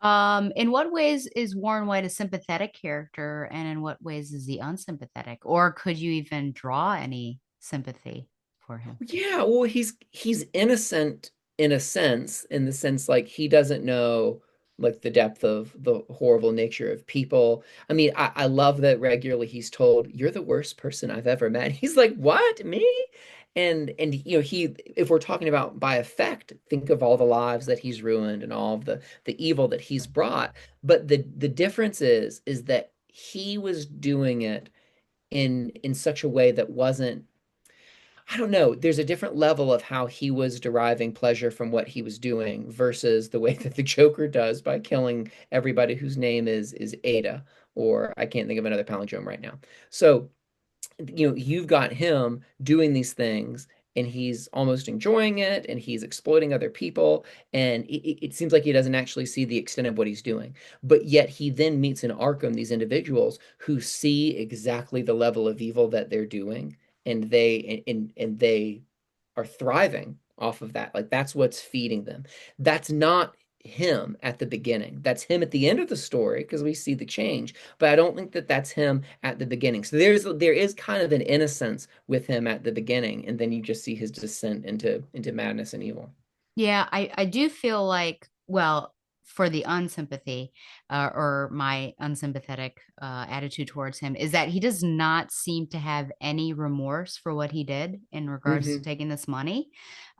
In what ways is Warren White a sympathetic character, and in what ways is he unsympathetic? Or could you even draw any sympathy for him? Yeah, well, he's innocent in a sense, in the sense like he doesn't know like the depth of the horrible nature of people. I mean, I love that regularly he's told, "You're the worst person I've ever met." He's like, "What? Me?" And you know, he if we're talking about by effect, think of all the lives that he's ruined and all of the evil that he's brought. But the difference is that he was doing it in such a way that wasn't I don't know. There's a different level of how he was deriving pleasure from what he was doing versus the way that the Joker does by killing everybody whose name is Ada, or I can't think of another palindrome right now. So, you know, you've got him doing these things and he's almost enjoying it and he's exploiting other people and it seems like he doesn't actually see the extent of what he's doing, but yet he then meets in Arkham these individuals who see exactly the level of evil that they're doing and they are thriving off of that. Like that's what's feeding them. That's not him at the beginning. That's him at the end of the story because we see the change. But I don't think that that's him at the beginning. So there is kind of an innocence with him at the beginning, and then you just see his descent into madness and evil. Yeah, I do feel like, well, for the unsympathy or my unsympathetic attitude towards him is that he does not seem to have any remorse for what he did in regards to hmm taking this money.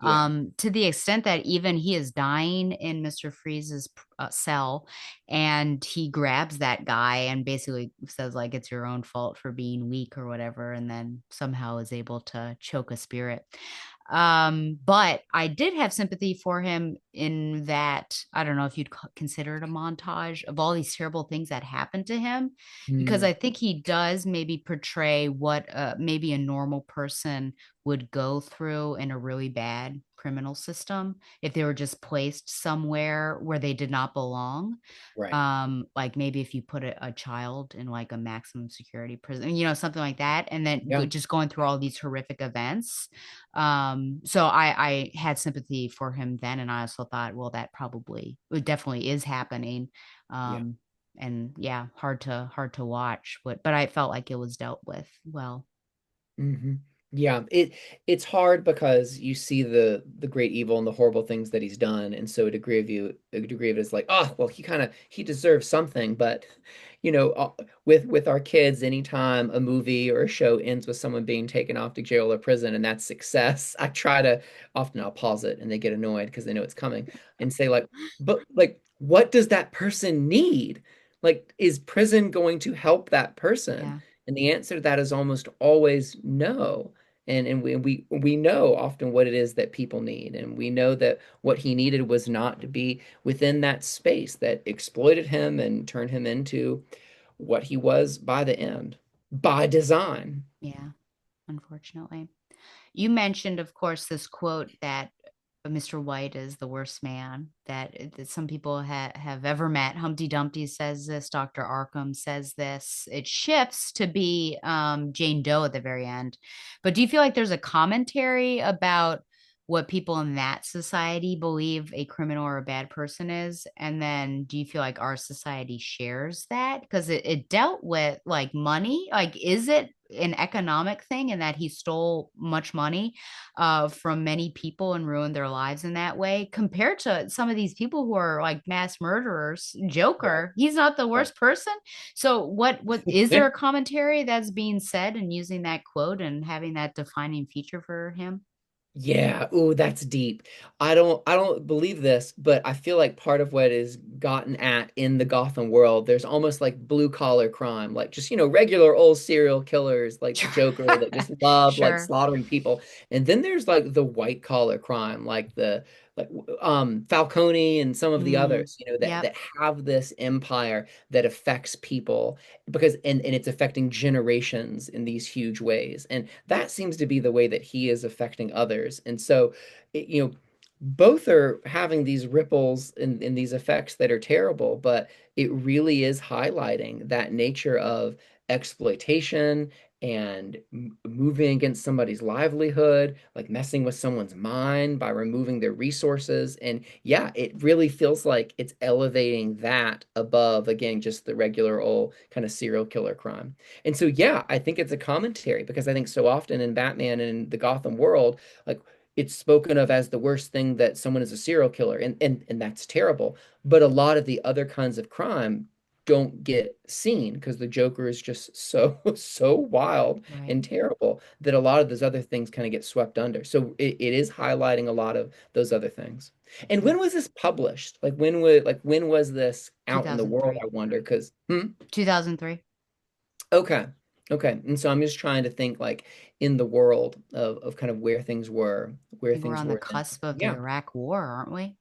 Yeah. To the extent that even he is dying in Mr. Freeze's cell and he grabs that guy and basically says like it's your own fault for being weak or whatever, and then somehow is able to choke a spirit. But I did have sympathy for him in that, I don't know if you'd consider it a montage of all these terrible things that happened to him, because Mm, I think he does maybe portray what maybe a normal person would go through in a really bad criminal system if they were just placed somewhere where they did not belong. right. Like maybe if you put a child in like a maximum security prison, something like that, and then Yeah. just going through all these horrific events. So I had sympathy for him then, and I also thought, well, that probably it definitely is happening. Yeah. um and yeah, hard to watch, but I felt like it was dealt with well. Hmm. Yeah, it's hard because you see the great evil and the horrible things that he's done, and so a degree of it is like, oh, well, he deserves something. But with our kids, anytime a movie or a show ends with someone being taken off to jail or prison, and that's success, I try to often I'll pause it, and they get annoyed because they know it's coming, and say like, but like, what does that person need? Like, is prison going to help that person? Yeah. And the answer to that is almost always no. And we know often what it is that people need. And we know that what he needed was not to be within that space that exploited him and turned him into what he was by the end, by design. Yeah, unfortunately. You mentioned, of course, this quote that Mr. White is the worst man that some people have ever met. Humpty Dumpty says this. Dr. Arkham says this. It shifts to be Jane Doe at the very end. But do you feel like there's a commentary about what people in that society believe a criminal or a bad person is? And then do you feel like our society shares that? Because it dealt with like money. Like, is it an economic thing in that he stole much money from many people and ruined their lives in that way, compared to some of these people who are like mass murderers? Right, Joker, he's not the right. worst person. So what is there a commentary that's being said and using that quote and having that defining feature for him? Yeah, ooh, that's deep. I don't believe this, but I feel like part of what is gotten at in the Gotham world, there's almost like blue collar crime, like just, regular old serial killers like the Joker that just love like Sure. slaughtering people. And then there's like the white collar crime, like the like Falcone and some of the Mm, others, yep. that have this empire that affects people because and it's affecting generations in these huge ways, and that seems to be the way that he is affecting others. And so both are having these ripples in these effects that are terrible, but it really is highlighting that nature of exploitation and moving against somebody's livelihood, like messing with someone's mind by removing their resources. And yeah, it really feels like it's elevating that above, again, just the regular old kind of serial killer crime. And so, yeah, I think it's a commentary because I think so often in Batman and the Gotham world, like it's spoken of as the worst thing that someone is a serial killer, and that's terrible. But a lot of the other kinds of crime don't get seen because the Joker is just so so wild Right. and terrible that a lot of those other things kind of get swept under. So it is highlighting a lot of those other things. And Yeah. when was this published? Like when was this out in the world, 2003. I wonder? Because 2003. okay. Okay. And so I'm just trying to think like in the world of kind of I where think we're things on the were then. cusp of the Yeah. Iraq War, aren't we?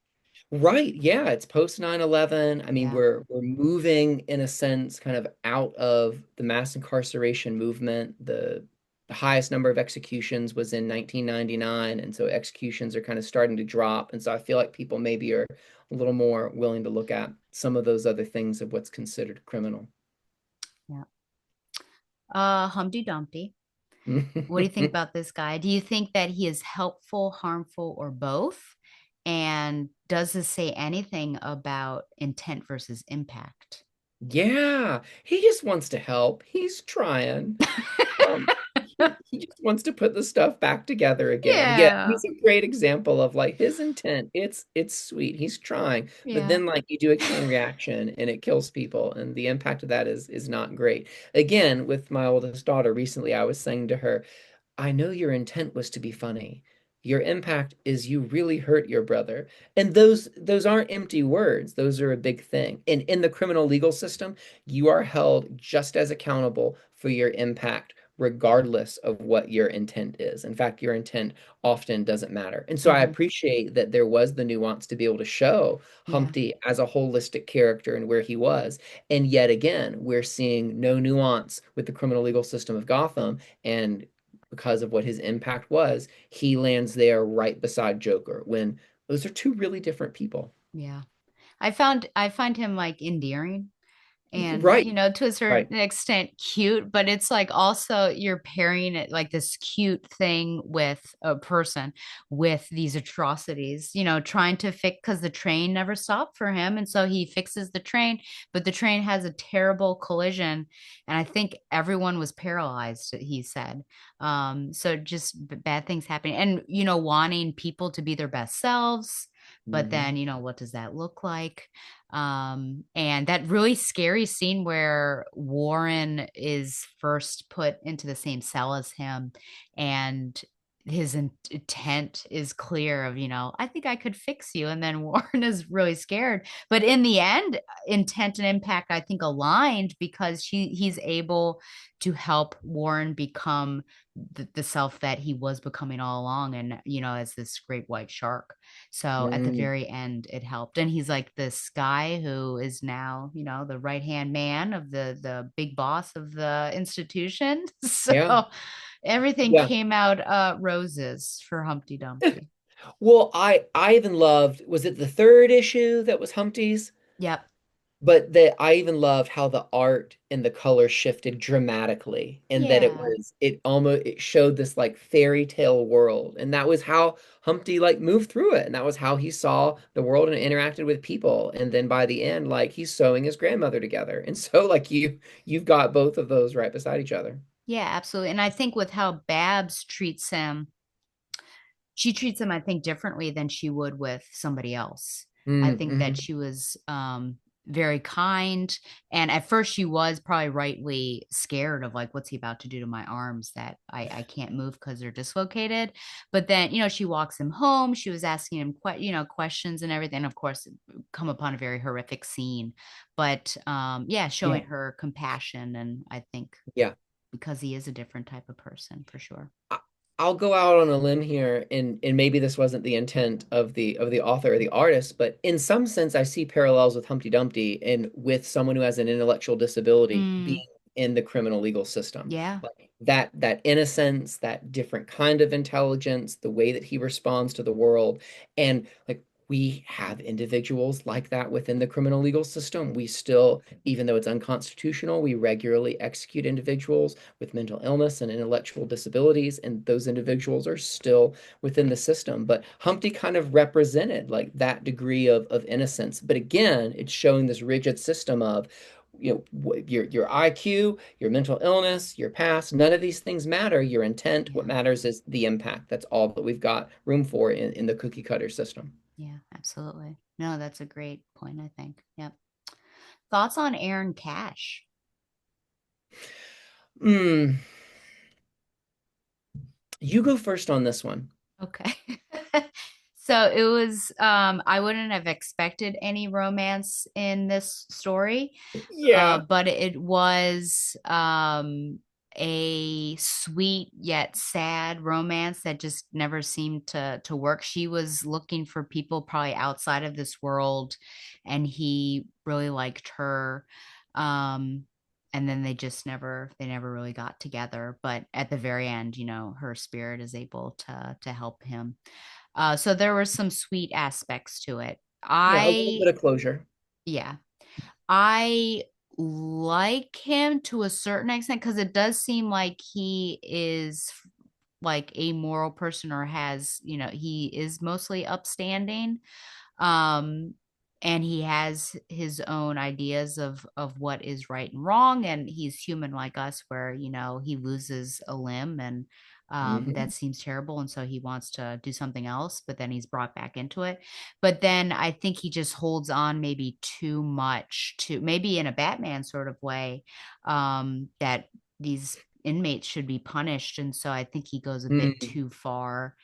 Right. Yeah, it's post 9/11. I mean, Yeah. we're moving in a sense kind of out of the mass incarceration movement. The highest number of executions was in 1999, and so executions are kind of starting to drop. And so I feel like people maybe are a little more willing to look at some of those other things of what's considered criminal. Yeah. Humpty Dumpty. What do you think about this guy? Do you think that he is helpful, harmful, or both? And does this say anything about intent versus impact? Yeah, he just wants to help. He's trying. He just wants to put the stuff back together again. Yeah, Yeah. he's a great example of like his intent. It's sweet. He's trying, but Yeah. then like you do a chain reaction and it kills people, and the impact of that is not great. Again, with my oldest daughter recently, I was saying to her, I know your intent was to be funny. Your impact is you really hurt your brother. And those aren't empty words. Those are a big thing. In the criminal legal system, you are held just as accountable for your impact, regardless of what your intent is. In fact, your intent often doesn't matter. And so I Hmm. appreciate that there was the nuance to be able to show Yeah. Humpty as a holistic character and where he was. And yet again, we're seeing no nuance with the criminal legal system of Gotham. And because of what his impact was, he lands there right beside Joker when those are two really different people. Yeah. I find him like endearing and Right, to a right. certain extent cute, but it's like also you're pairing it like this cute thing with a person with these atrocities, trying to fix because the train never stopped for him, and so he fixes the train, but the train has a terrible collision, and I think everyone was paralyzed, he said. So just bad things happening, and wanting people to be their best selves, but Hmm. then what does that look like? And that really scary scene where Warren is first put into the same cell as him, and his intent is clear of, I think I could fix you. And then Warren is really scared. But in the end, intent and impact, I think, aligned because he's able to help Warren become the self that he was becoming all along, and as this great white shark. So at the Mm, very end, it helped. And he's like this guy who is now, the right hand man of the big boss of the institution. So yeah, everything yeah. came out roses for Humpty Dumpty. Well, I even loved, was it the third issue that was Humpty's? Yep. But that I even loved how the art and the color shifted dramatically, and that Yeah. it showed this like fairy tale world, and that was how Humpty like moved through it, and that was how he saw the world and interacted with people, and then by the end, like he's sewing his grandmother together, and so like you've got both of those right beside each other. Yeah, absolutely. And I think with how Babs treats him, she treats him, I think, differently than she would with somebody else. I think that Mm-hmm. she was very kind. And at first, she was probably rightly scared of like, what's he about to do to my arms that I can't move because they're dislocated. But then, she walks him home. She was asking him, questions and everything. Of course, come upon a very horrific scene. But yeah, Yeah, showing her compassion. And I think yeah. because he is a different type of person for sure. I- I'll go out on a limb here, and maybe this wasn't the intent of the author or the artist, but in some sense, I see parallels with Humpty Dumpty and with someone who has an intellectual disability Mm, being in the criminal legal system. yeah. Like that innocence, that different kind of intelligence, the way that he responds to the world, and like we have individuals like that within the criminal legal system. We still, even though it's unconstitutional, we regularly execute individuals with mental illness and intellectual disabilities, and those individuals are still within the system. But Humpty kind of represented like that degree of innocence. But again, it's showing this rigid system of your IQ, your mental illness, your past, none of these things matter. Your intent, what Yeah. matters is the impact. That's all that we've got room for in the cookie cutter system. Yeah, absolutely. No, that's a great point, I think. Yep. Thoughts on Aaron Cash? Mm, you go first on this one. Okay. So it was I wouldn't have expected any romance in this story. Yeah. But it was a sweet yet sad romance that just never seemed to work. She was looking for people probably outside of this world, and he really liked her. Um, and then they never really got together. But at the very end, her spirit is able to help him. So there were some sweet aspects to it. Yeah, a little bit of closure. Yeah, I like him to a certain extent because it does seem like he is like a moral person, or has, he is mostly upstanding. um and he has his own ideas of what is right and wrong, and he's human like us, where he loses a limb, and that Hmm. seems terrible, and so he wants to do something else, but then he's brought back into it. But then I think he just holds on maybe too much, to maybe in a Batman sort of way, that these inmates should be punished, and so I think he goes a bit Mm. too far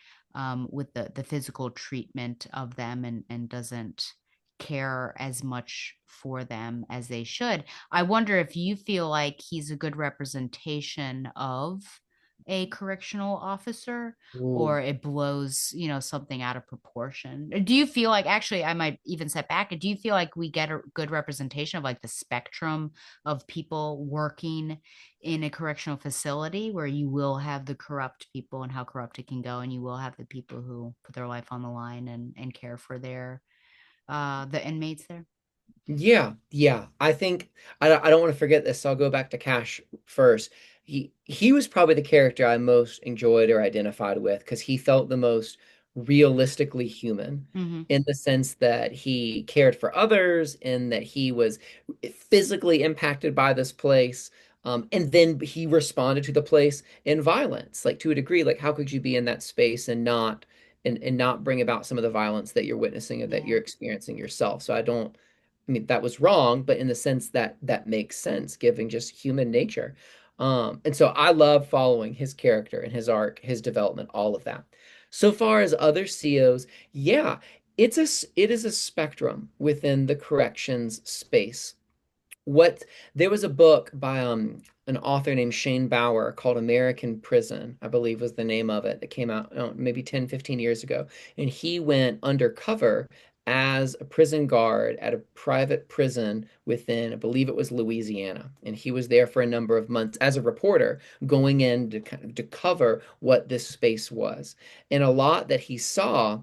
with the physical treatment of them, and doesn't care as much for them as they should. I wonder if you feel like he's a good representation of a correctional officer, Ooh. or it blows, something out of proportion. Do you feel like, actually, I might even step back, do you feel like we get a good representation of like the spectrum of people working in a correctional facility, where you will have the corrupt people and how corrupt it can go, and you will have the people who put their life on the line and care for their the inmates there? Yeah, yeah. I think I don't want to forget this, so I'll go back to Cash first. He was probably the character I most enjoyed or identified with because he felt the most realistically human Mm-hmm. in the sense that he cared for others and that he was physically impacted by this place. And then he responded to the place in violence, like to a degree. Like, how could you be in that space and not bring about some of the violence that you're witnessing or that Yeah. you're experiencing yourself? So I mean, that was wrong, but in the sense that that makes sense, given just human nature. And so I love following his character and his arc, his development, all of that. So far as other COs, yeah, it is a spectrum within the corrections space. What There was a book by an author named Shane Bauer called American Prison, I believe was the name of it, that came out maybe 10, 15 years ago. And he went undercover as a prison guard at a private prison within, I believe it was Louisiana. And he was there for a number of months as a reporter, going in to cover what this space was. And a lot that he saw,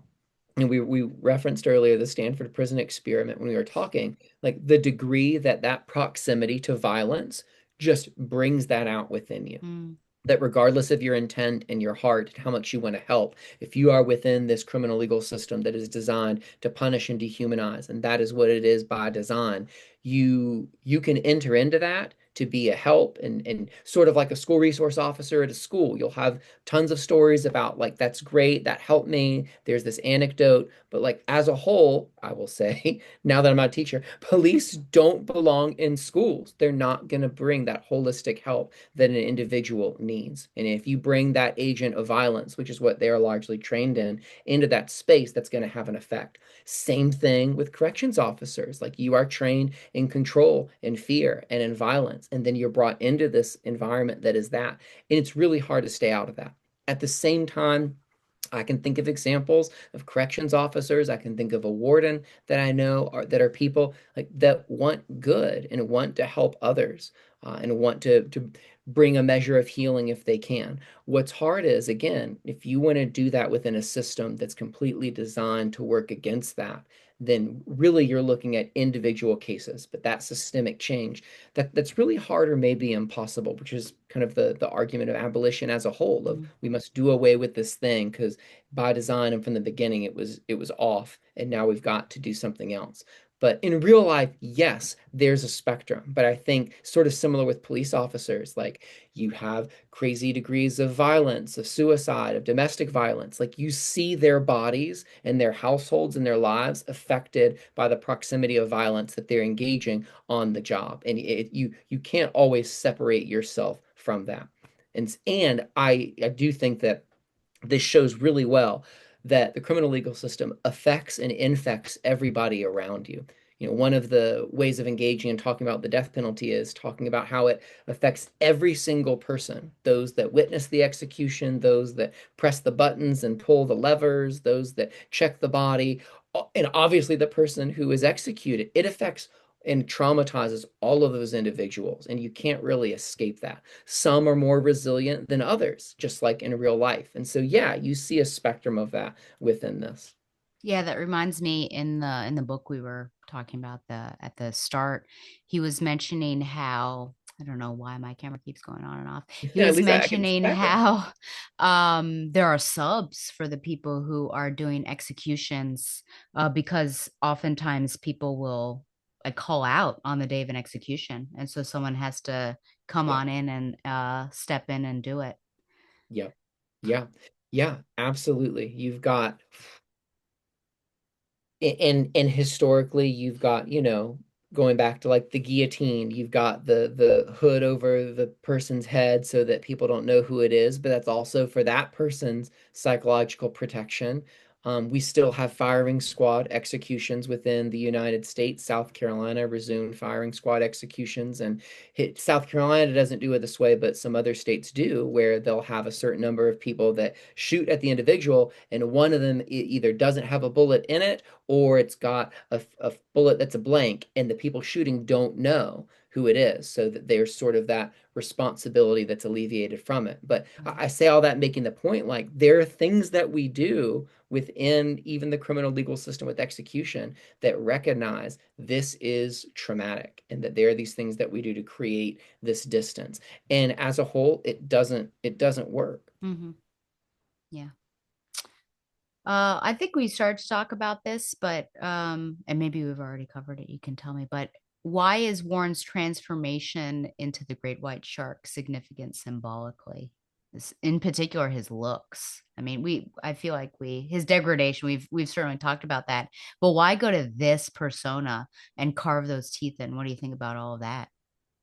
and we referenced earlier the Stanford prison experiment when we were talking, like the degree that that proximity to violence just brings that out within you, Mm. that regardless of your intent and your heart, how much you want to help, if you are within this criminal legal system that is designed to punish and dehumanize, and that is what it is by design, you can enter into that to be a help, and sort of like a school resource officer at a school. You'll have tons of stories about like, that's great, that helped me. There's this anecdote, but like as a whole, I will say, now that I'm not a teacher, police don't belong in schools. They're not going to bring that holistic help that an individual needs. And if you bring that agent of violence, which is what they are largely trained in, into that space, that's going to have an effect. Same thing with corrections officers. Like, you are trained in control, in fear, and in violence. And then you're brought into this environment that is that. And it's really hard to stay out of that. At the same time, I can think of examples of corrections officers. I can think of a warden that I know that are people like that want good and want to help others, and want to bring a measure of healing if they can. What's hard is, again, if you want to do that within a system that's completely designed to work against that, then really you're looking at individual cases. But that systemic change, that's really hard or maybe impossible, which is kind of the argument of abolition as a whole, of Mm. we must do away with this thing because by design and from the beginning it was off, and now we've got to do something else. But in real life, yes, there's a spectrum. But I think sort of similar with police officers, like, you have crazy degrees of violence, of suicide, of domestic violence. Like, you see their bodies and their households and their lives affected by the proximity of violence that they're engaging on the job. And you can't always separate yourself from that. And I do think that this shows really well that the criminal legal system affects and infects everybody around you. One of the ways of engaging and talking about the death penalty is talking about how it affects every single person, those that witness the execution, those that press the buttons and pull the levers, those that check the body, and obviously the person who is executed. It affects and traumatizes all of those individuals, and you can't really escape that. Some are more resilient than others, just like in real life. And so, yeah, you see a spectrum of that within this. Yeah, that reminds me, in the book we were talking about at the start, he was mentioning how, I don't know why my camera keeps going on and off. He Yeah, at was least I can see mentioning background. how there are subs for the people who are doing executions, because oftentimes people will like call out on the day of an execution, and so someone has to come Yeah, on in and step in and do it. yeah, yeah, yeah, absolutely. You've got, and historically, you've got, going back to like the guillotine, you've got the hood over the person's head so that people don't know who it is, but that's also for that person's psychological protection. We still have firing squad executions within the United States. South Carolina resumed firing squad executions, and South Carolina doesn't do it this way, but some other states do, where they'll have a certain number of people that shoot at the individual, and one of them either doesn't have a bullet in it or it's got a bullet that's a blank, and the people shooting don't know who it is, so that there's sort of that responsibility that's alleviated from it. But I say all that making the point, like, there are things that we do within even the criminal legal system with execution that recognize this is traumatic, and that there are these things that we do to create this distance. And as a whole, it doesn't work. Hmm. Yeah. I think we started to talk about this, but and maybe we've already covered it. You can tell me, but why is Warren's transformation into the great white shark significant symbolically? In particular, his looks. I mean, I feel like his degradation. We've certainly talked about that, but why go to this persona and carve those teeth in? What do you think about all of that?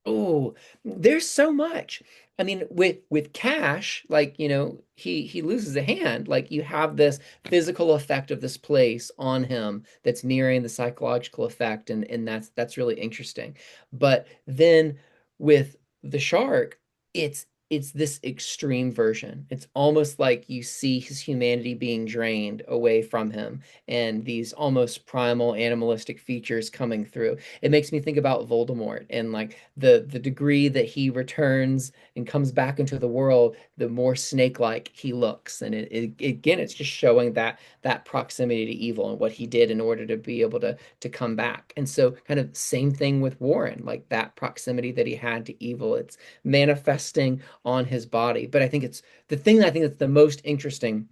Oh, there's so much. I mean, with Cash, like, he loses a hand. Like, you have this physical effect of this place on him that's mirroring the psychological effect, and that's really interesting. But then with the shark, it's this extreme version. It's almost like you see his humanity being drained away from him, and these almost primal animalistic features coming through. It makes me think about Voldemort, and like the degree that he returns and comes back into the world, the more snake-like he looks. And again, it's just showing that proximity to evil and what he did in order to be able to come back. And so, kind of same thing with Warren, like that proximity that he had to evil. It's manifesting on his body. But I think it's the thing that I think that's the most interesting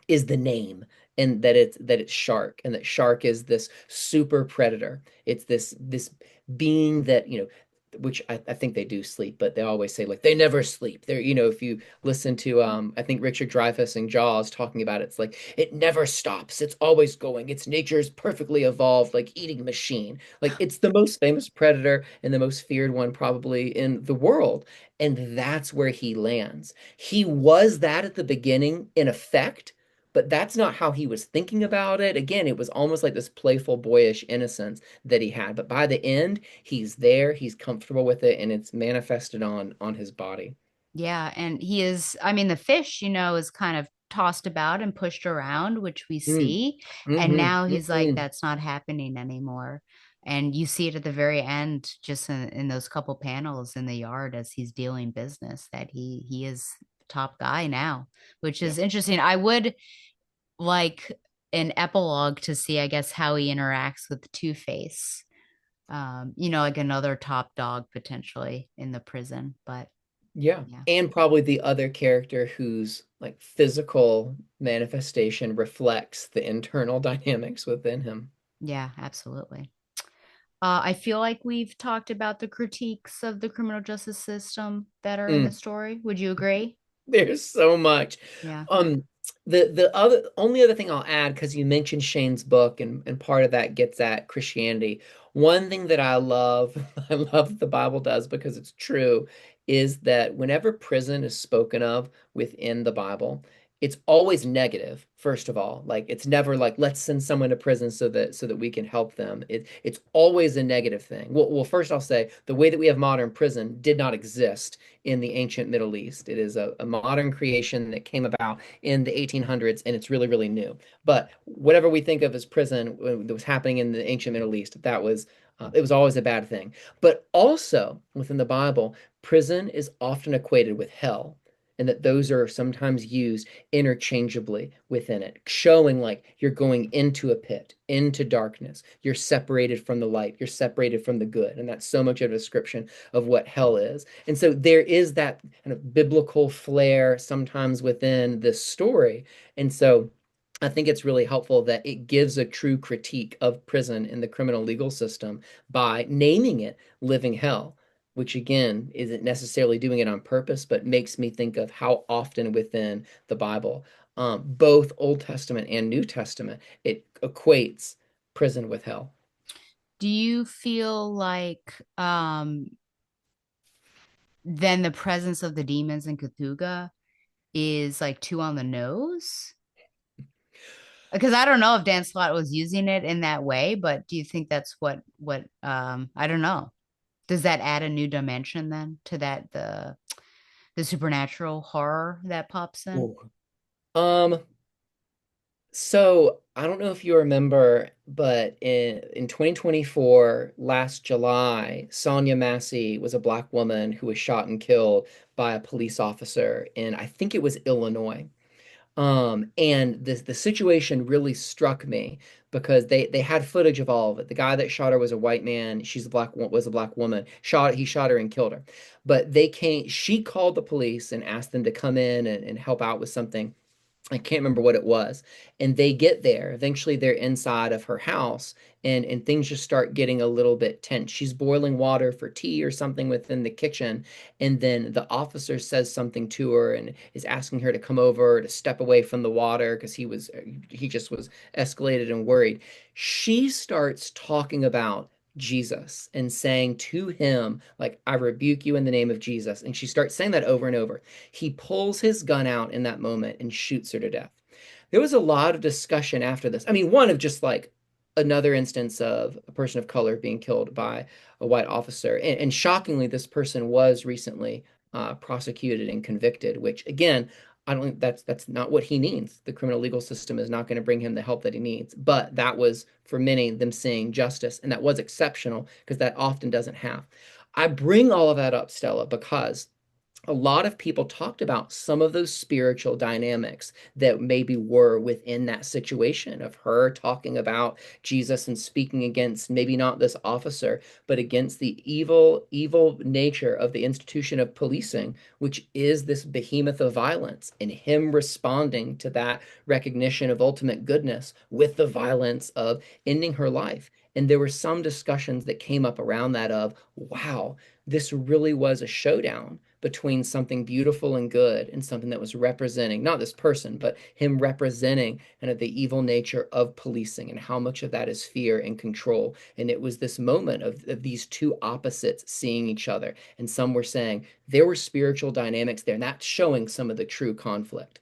is the name, and that it's shark, and that shark is this super predator. It's this being that, which I think they do sleep, but they always say like they never sleep. They're, if you listen to I think Richard Dreyfuss in Jaws talking about it, it's like it never stops. It's always going. It's nature's perfectly evolved like eating machine. Like, it's the most famous predator and the most feared one probably in the world. And that's where he lands. He was that at the beginning in effect, but that's not how he was thinking about it. Again, it was almost like this playful, boyish innocence that he had. But by the end, he's there, he's comfortable with it, and it's manifested on his body. Yeah, and he is, I mean, the fish, is kind of tossed about and pushed around, which we Mm, see. And hmm now he's like, hmm that's not happening anymore. And you see it at the very end, just in those couple panels in the yard as he's dealing business, that he is top guy now, which Yeah. is interesting. I would like an epilogue to see, I guess, how he interacts with Two-Face. Like another top dog potentially in the prison. But Yeah. yeah. And probably the other character whose like physical manifestation reflects the internal dynamics within him. Yeah, absolutely. I feel like we've talked about the critiques of the criminal justice system that are in the Mm. story. Would you agree? There's so much. Yeah. Um, the other only other thing I'll add, because you mentioned Shane's book, and part of that gets at Christianity. One thing that I love, I love that the Bible does because it's true, is that whenever prison is spoken of within the Bible, it's always negative, first of all. Like, it's never like, let's send someone to prison so that we can help them. It's always a negative thing. Well, first I'll say the way that we have modern prison did not exist in the ancient Middle East. It is a modern creation that came about in the 1800s, and it's really, really new. But whatever we think of as prison that was happening in the ancient Middle East, that was it was always a bad thing. But also within the Bible, prison is often equated with hell, and that those are sometimes used interchangeably within it, showing like you're going into a pit, into darkness. You're separated from the light. You're separated from the good. And that's so much of a description of what hell is. And so there is that kind of biblical flair sometimes within this story. And so I think it's really helpful that it gives a true critique of prison in the criminal legal system by naming it living hell, which again isn't necessarily doing it on purpose, but makes me think of how often within the Bible, both Old Testament and New Testament, it equates prison with hell. Do you feel like then the presence of the demons in Cthulhu is like too on the nose? Because I don't know if Dan Slott was using it in that way, but do you think that's what I don't know. Does that add a new dimension then to that the supernatural horror that pops in? Ooh. Um, so I don't know if you remember, but in 2024, last July, Sonia Massey was a black woman who was shot and killed by a police officer in, I think it was Illinois. And the situation really struck me because they had footage of all of it. The guy that shot her was a white man. She's a was a black woman. He shot her and killed her. But she called the police and asked them to come in and help out with something. I can't remember what it was. And they get there. Eventually, they're inside of her house, and things just start getting a little bit tense. She's boiling water for tea or something within the kitchen. And then the officer says something to her and is asking her to come over to step away from the water because he just was escalated and worried. She starts talking about Jesus and saying to him, like, I rebuke you in the name of Jesus. And she starts saying that over and over. He pulls his gun out in that moment and shoots her to death. There was a lot of discussion after this. I mean, one of just like another instance of a person of color being killed by a white officer. And shockingly, this person was recently prosecuted and convicted, which again, I don't think that's not what he needs. The criminal legal system is not going to bring him the help that he needs. But that was for many them seeing justice, and that was exceptional because that often doesn't have. I bring all of that up, Stella, because a lot of people talked about some of those spiritual dynamics that maybe were within that situation of her talking about Jesus and speaking against maybe not this officer, but against the evil nature of the institution of policing, which is this behemoth of violence, and him responding to that recognition of ultimate goodness with the violence of ending her life. And there were some discussions that came up around that of, wow, this really was a showdown between something beautiful and good and something that was representing not this person, but him representing kind of the evil nature of policing and how much of that is fear and control. And it was this moment of these two opposites seeing each other. And some were saying there were spiritual dynamics there, and that's showing some of the true conflict.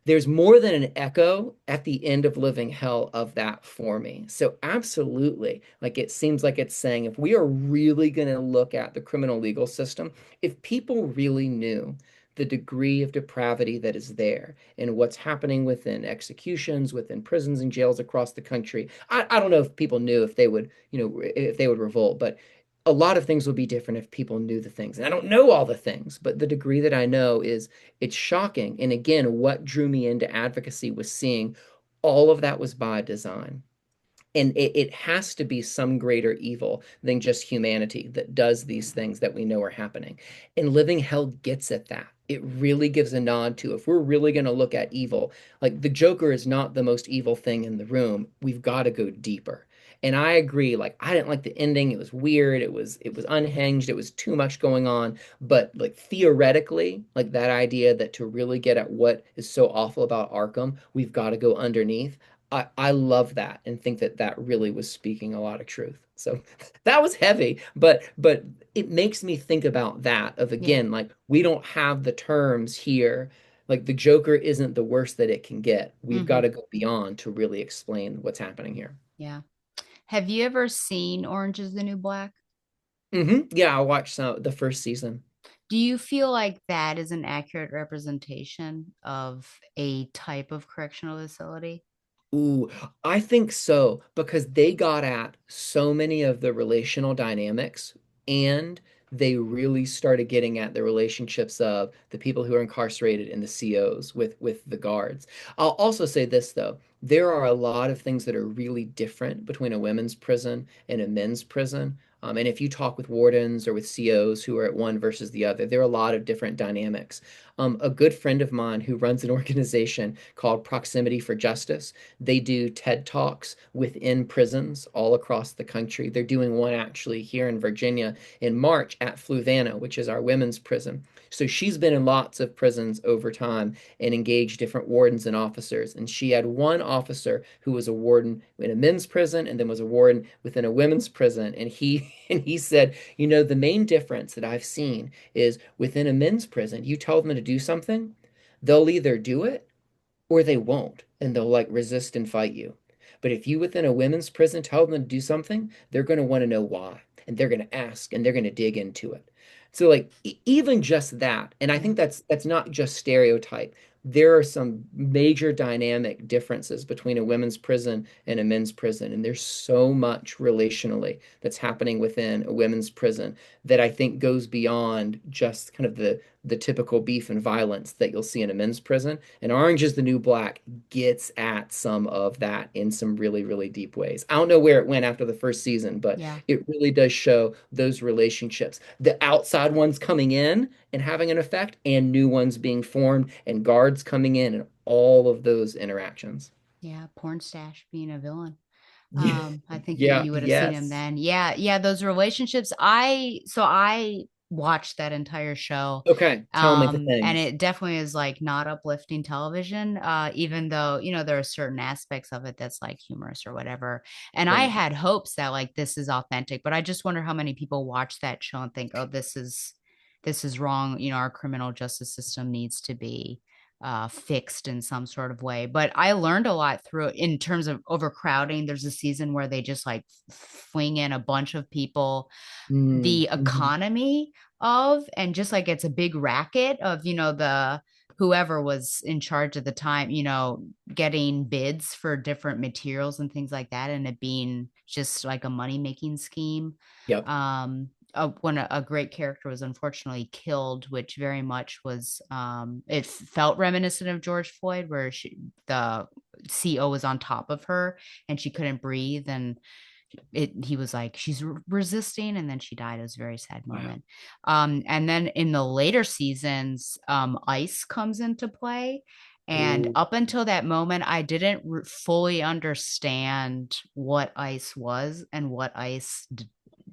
There's more than an echo at the end of Living Hell of that for me. So absolutely, like it seems like it's saying if we are really going to look at the criminal legal system, if people really knew the degree of depravity that is there and what's happening within executions, within prisons and jails across the country, I don't know if people knew if they would, if they would revolt, but a lot of things would be different if people knew the things. And I don't know all the things, but the degree that I know is it's shocking. And again, what drew me into advocacy was seeing all of that was by design. And it has to be some greater evil than just humanity that does these things that we know are happening. And Living Hell gets at that. It really gives a nod to if we're really going to look at evil, like the Joker is not the most evil thing in the room. We've got to go deeper. And I agree, like I didn't like the ending. It was weird. It was unhinged. It was too much going on. But like theoretically, like that idea that to really get at what is so awful about Arkham, we've got to go underneath. I love that and think that that really was speaking a lot of truth. So that was heavy, but it makes me think about that of Yeah. again, like we don't have the terms here. Like the Joker isn't the worst that it can get. We've got Hmm. to go beyond to really explain what's happening here. Yeah. Have you ever seen Orange is the New Black? Yeah, I watched the first season. Do you feel like that is an accurate representation of a type of correctional facility? Ooh, I think so because they got at so many of the relational dynamics and they really started getting at the relationships of the people who are incarcerated and the COs with the guards. I'll also say this though, there are a lot of things that are really different between a women's prison and a men's prison. And if you talk with wardens or with COs who are at one versus the other, there are a lot of different dynamics. A good friend of mine who runs an organization called Proximity for Justice, they do TED Talks within prisons all across the country. They're doing one actually here in Virginia in March at Fluvanna, which is our women's prison. So she's been in lots of prisons over time and engaged different wardens and officers. And she had one officer who was a warden in a men's prison and then was a warden within a women's prison. And he and he said, the main difference that I've seen is within a men's prison, you tell them to do something, they'll either do it or they won't, and they'll like resist and fight you. But if you within a women's prison tell them to do something, they're going to want to know why, and they're going to ask, and they're going to dig into it. So like even just that, and I Yeah. think that's not just stereotype. There are some major dynamic differences between a women's prison and a men's prison, and there's so much relationally that's happening within a women's prison that I think goes beyond just kind of the typical beef and violence that you'll see in a men's prison. And Orange is the New Black gets at some of that in some really, really deep ways. I don't know where it went after the first season, but Yeah. it really does show those relationships. The outside ones coming in and having an effect, and new ones being formed, and guards coming in, and all of those interactions. Yeah. Porn stash being a villain. Yeah, I think yeah, you would have seen him yes. then. Yeah, yeah, those relationships. I watched that entire show. Okay, tell me the And things. it definitely is like not uplifting television, even though, there are certain aspects of it that's like humorous or whatever. And I Right. had hopes that like this is authentic, but I just wonder how many people watch that show and think, oh, this is wrong. Our criminal justice system needs to be fixed in some sort of way. But I learned a lot through in terms of overcrowding. There's a season where they just like fling in a bunch of people, Mm, the mhm. economy of, and just like it's a big racket of, the whoever was in charge at the time, getting bids for different materials and things like that, and it being just like a money making scheme. Yep. When a great character was unfortunately killed, which very much was, it felt reminiscent of George Floyd, where the CO was on top of her and she couldn't breathe, and he was like, she's resisting, and then she died. It was a very sad Wow. moment. And then in the later seasons, ice comes into play, and Ooh, up until that moment I didn't fully understand what ice was and what ice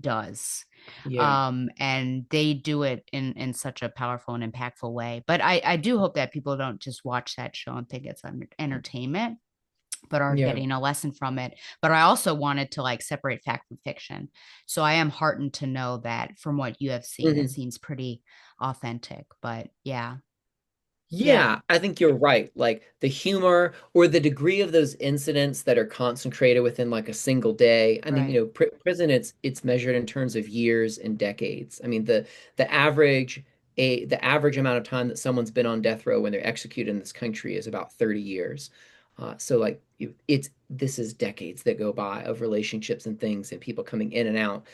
does. yeah. And they do it in such a powerful and impactful way. But I do hope that people don't just watch that show and think it's entertainment, but are Yeah. getting a lesson from it. But I also wanted to like separate fact from fiction. So I am heartened to know that from what you have seen, it Mhm. seems pretty authentic. But yeah, yeah, Yeah, I think you're right. Like the humor or the degree of those incidents that are concentrated within like a single day. I mean, right. prison it's measured in terms of years and decades. I mean, the average the average amount of time that someone's been on death row when they're executed in this country is about 30 years. So like it's this is decades that go by of relationships and things and people coming in and out.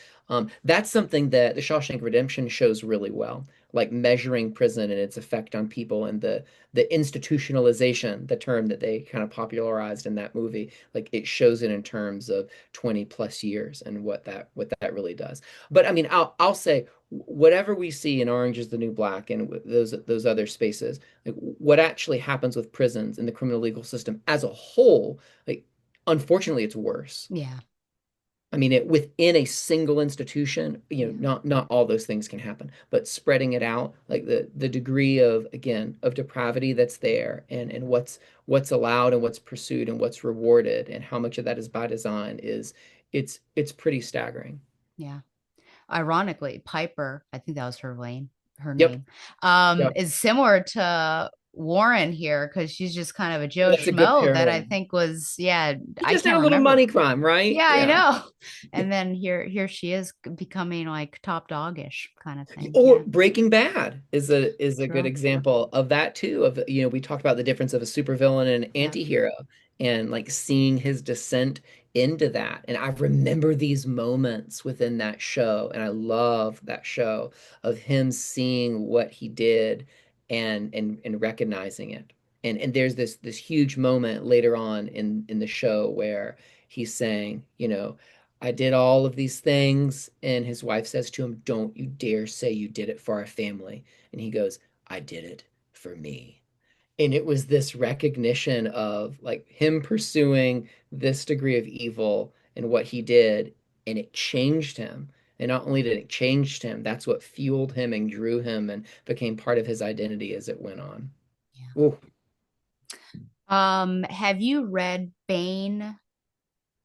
That's something that the Shawshank Redemption shows really well, like measuring prison and its effect on people and the institutionalization, the term that they kind of popularized in that movie. Like it shows it in terms of 20 plus years and what that really does. But I mean, I'll say whatever we see in Orange is the New Black and those other spaces, like what actually happens with prisons and the criminal legal system as a whole, like unfortunately it's worse. Yeah, I mean, within a single institution, yeah, not all those things can happen, but spreading it out, like the degree of again of depravity that's there, and what's allowed and what's pursued and what's rewarded, and how much of that is by design is it's pretty staggering. yeah. Ironically, Piper, I think that was her Yep, name, yep. is similar to Warren here, because she's just kind of a Joe That's a good Schmo that I parallel. think was, yeah, He I just did a can't little remember. money crime, right? Yeah, I Yeah. know. And then here she is becoming like top dogish kind of thing. Or Yeah, Breaking Bad is a good true. example of that too. Of we talked about the difference of a supervillain and an Yeah, anti-hero, and like seeing his descent into that. And I remember these moments within that show, and I love that show of him seeing what he did and recognizing it. And there's this huge moment later on in the show where he's saying, I did all of these things. And his wife says to him, don't you dare say you did it for our family. And he goes, I did it for me. And it was this recognition of like him pursuing this degree of evil and what he did, and it changed him. And not only did it change him, that's what fueled him and drew him and became part of his identity as it went on. yeah. Ooh. Have you read Bane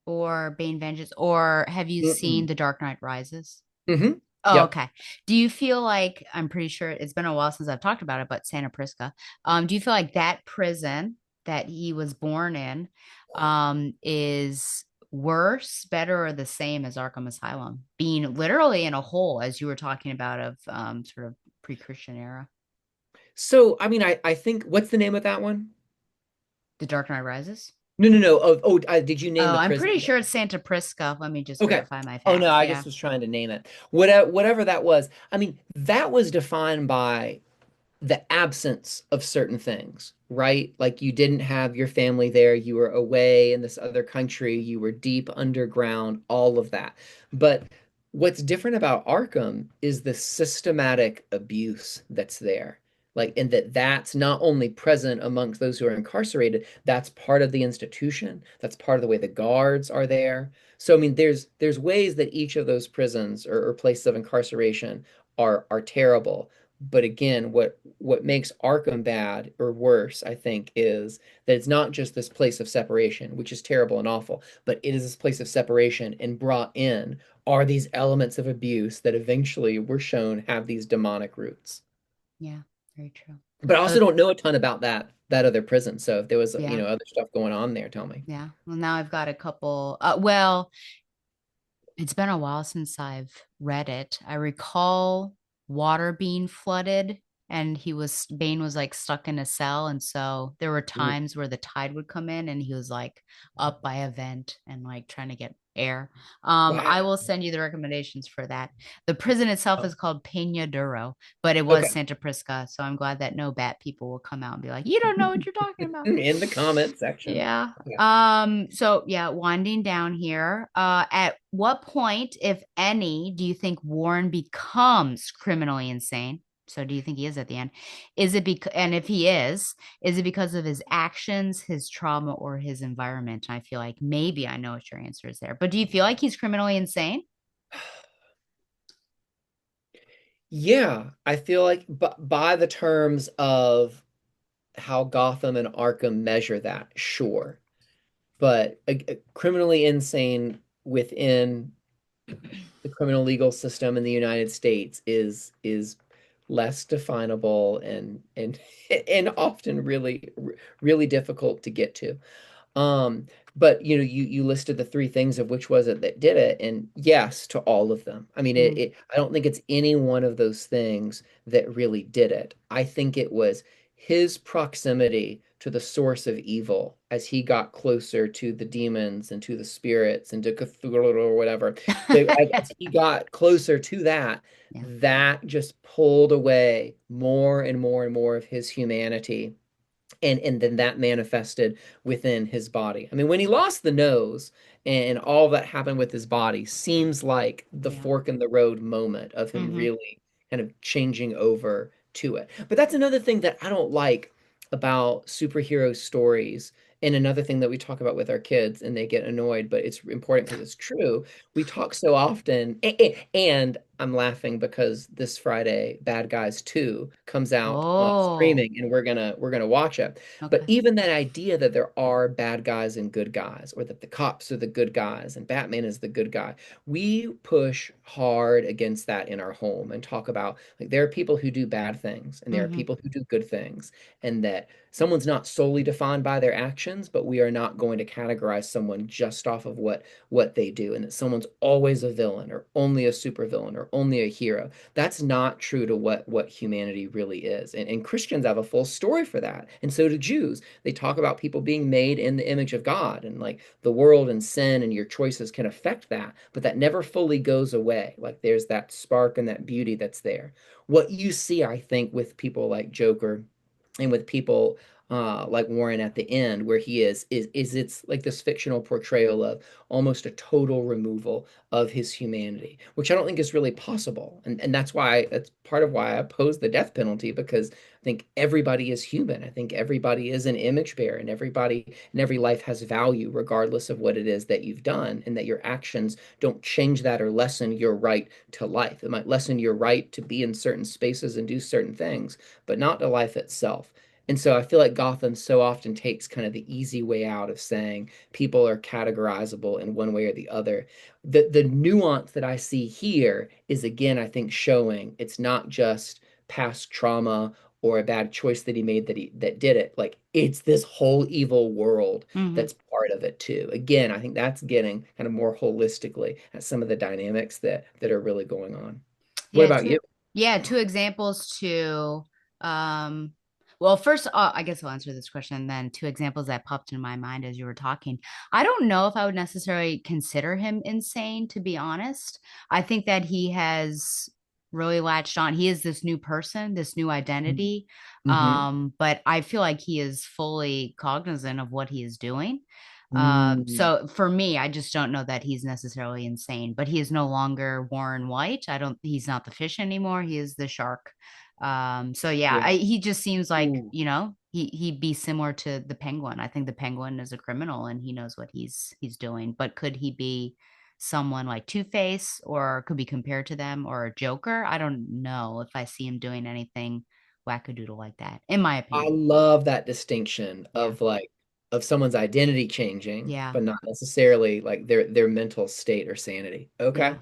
or Bane Vengeance, or have you seen Mm-mm. The Dark Knight Rises? Mm-hmm. Oh, Yep. okay. Do you feel like, I'm pretty sure it's been a while since I've talked about it, but Santa Prisca, do you feel like that prison that he was born in is worse, better, or the same as Arkham Asylum, being literally in a hole, as you were talking about, of sort of pre-Christian era. So, I mean, I think what's the name of that one? The Dark Knight Rises. No, no, no. Did you name Oh, the I'm prison? pretty sure it's Santa Prisca. Let me just Okay. verify my Oh no, facts. I Yeah. just was trying to name it. Whatever that was. I mean, that was defined by the absence of certain things, right? Like you didn't have your family there, you were away in this other country, you were deep underground, all of that. But what's different about Arkham is the systematic abuse that's there. Like, and that's not only present amongst those who are incarcerated, that's part of the institution. That's part of the way the guards are there. So, I mean, there's ways that each of those prisons or places of incarceration are terrible. But again, what makes Arkham bad or worse, I think, is that it's not just this place of separation, which is terrible and awful, but it is this place of separation and brought in are these elements of abuse that eventually were shown have these demonic roots. Yeah. Very true. But I also Uh, don't know a ton about that other prison. So if there was, yeah. other stuff going on there, tell me. Yeah. Well, now I've got a couple. Well, it's been a while since I've read it. I recall water being flooded and Bane was like stuck in a cell. And so there were Ooh. times where the tide would come in and he was like up by a vent and like trying to get air. I Wow. will send you the recommendations for that. The prison itself Oh, is called Peña Duro, but it was okay. Santa Prisca. So I'm glad that no bat people will come out and be like, you don't know what you're talking about. In the comment section. Yeah. Okay. So yeah, winding down here. At what point, if any, do you think Warren becomes criminally insane? So do you think he is at the end? Is it because, and if he is it because of his actions, his trauma, or his environment? I feel like maybe I know what your answer is there. But do you feel like he's criminally insane? Yeah, I feel like by the terms of how Gotham and Arkham measure that, sure. But criminally insane within the criminal legal system in the United States is less definable and and often really difficult to get to. Um, but you listed the three things of which was it that did it, and yes to all of them. I mean, Mm, I don't think it's any one of those things that really did it. I think it was his proximity to the source of evil as he got closer to the demons and to the spirits and to Cthulhu or whatever. As he got closer to that, yeah. that just pulled away more and more and more of his humanity and then that manifested within his body. I mean, when he lost the nose and all that happened with his body seems like the Yeah. fork in the road moment of him Hmm. really kind of changing over to it. But that's another thing that I don't like about superhero stories. And another thing that we talk about with our kids, and they get annoyed, but it's important because it's true. We talk so often, and I'm laughing because this Friday, Bad Guys 2 comes out on Oh, streaming, and we're gonna watch it. But okay. even that idea that there are bad guys and good guys, or that the cops are the good guys and Batman is the good guy, we push hard against that in our home and talk about like there are people who do bad things and there are Hmm. people who do good things, and that someone's not solely defined by their actions, but we are not going to categorize someone just off of what they do, and that someone's always a villain or only a supervillain or only a hero. That's not true to what humanity really is. And Christians have a full story for that. And so do Jews. They talk about people being made in the image of God and like the world and sin and your choices can affect that, but that never fully goes away. Like there's that spark and that beauty that's there. What you see, I think, with people like Joker and with people like Warren at the end, where he is it's like this fictional portrayal of almost a total removal of his humanity, which I don't think is really possible. And that's part of why I oppose the death penalty, because I think everybody is human. I think everybody is an image bearer, and every life has value, regardless of what it is that you've done, and that your actions don't change that or lessen your right to life. It might lessen your right to be in certain spaces and do certain things, but not to life itself. And so I feel like Gotham so often takes kind of the easy way out of saying people are categorizable in one way or the other. The nuance that I see here is again, I think, showing it's not just past trauma or a bad choice that he made that did it. Like it's this whole evil world Hmm. that's part of it too. Again, I think that's getting kind of more holistically at some of the dynamics that are really going on. What Yeah, about you? two examples to um well, first, I guess I'll answer this question and then two examples that popped in my mind as you were talking. I don't know if I would necessarily consider him insane, to be honest. I think that he has really latched on. He is this new person, this new identity. Mm-hmm. But I feel like he is fully cognizant of what he is doing. Mm, So for me, I just don't know that he's necessarily insane, but he is no longer Warren White. He's not the fish anymore. He is the shark. So yeah, yeah. he just seems like, Ooh. he'd be similar to the Penguin. I think the Penguin is a criminal and he knows what he's doing, but could he be someone like Two-Face or could be compared to them or a Joker? I don't know if I see him doing anything wackadoodle like that, in my I opinion. love that distinction Yeah. of like of someone's identity changing, Yeah. but not necessarily like their mental state or sanity. Okay. Yeah.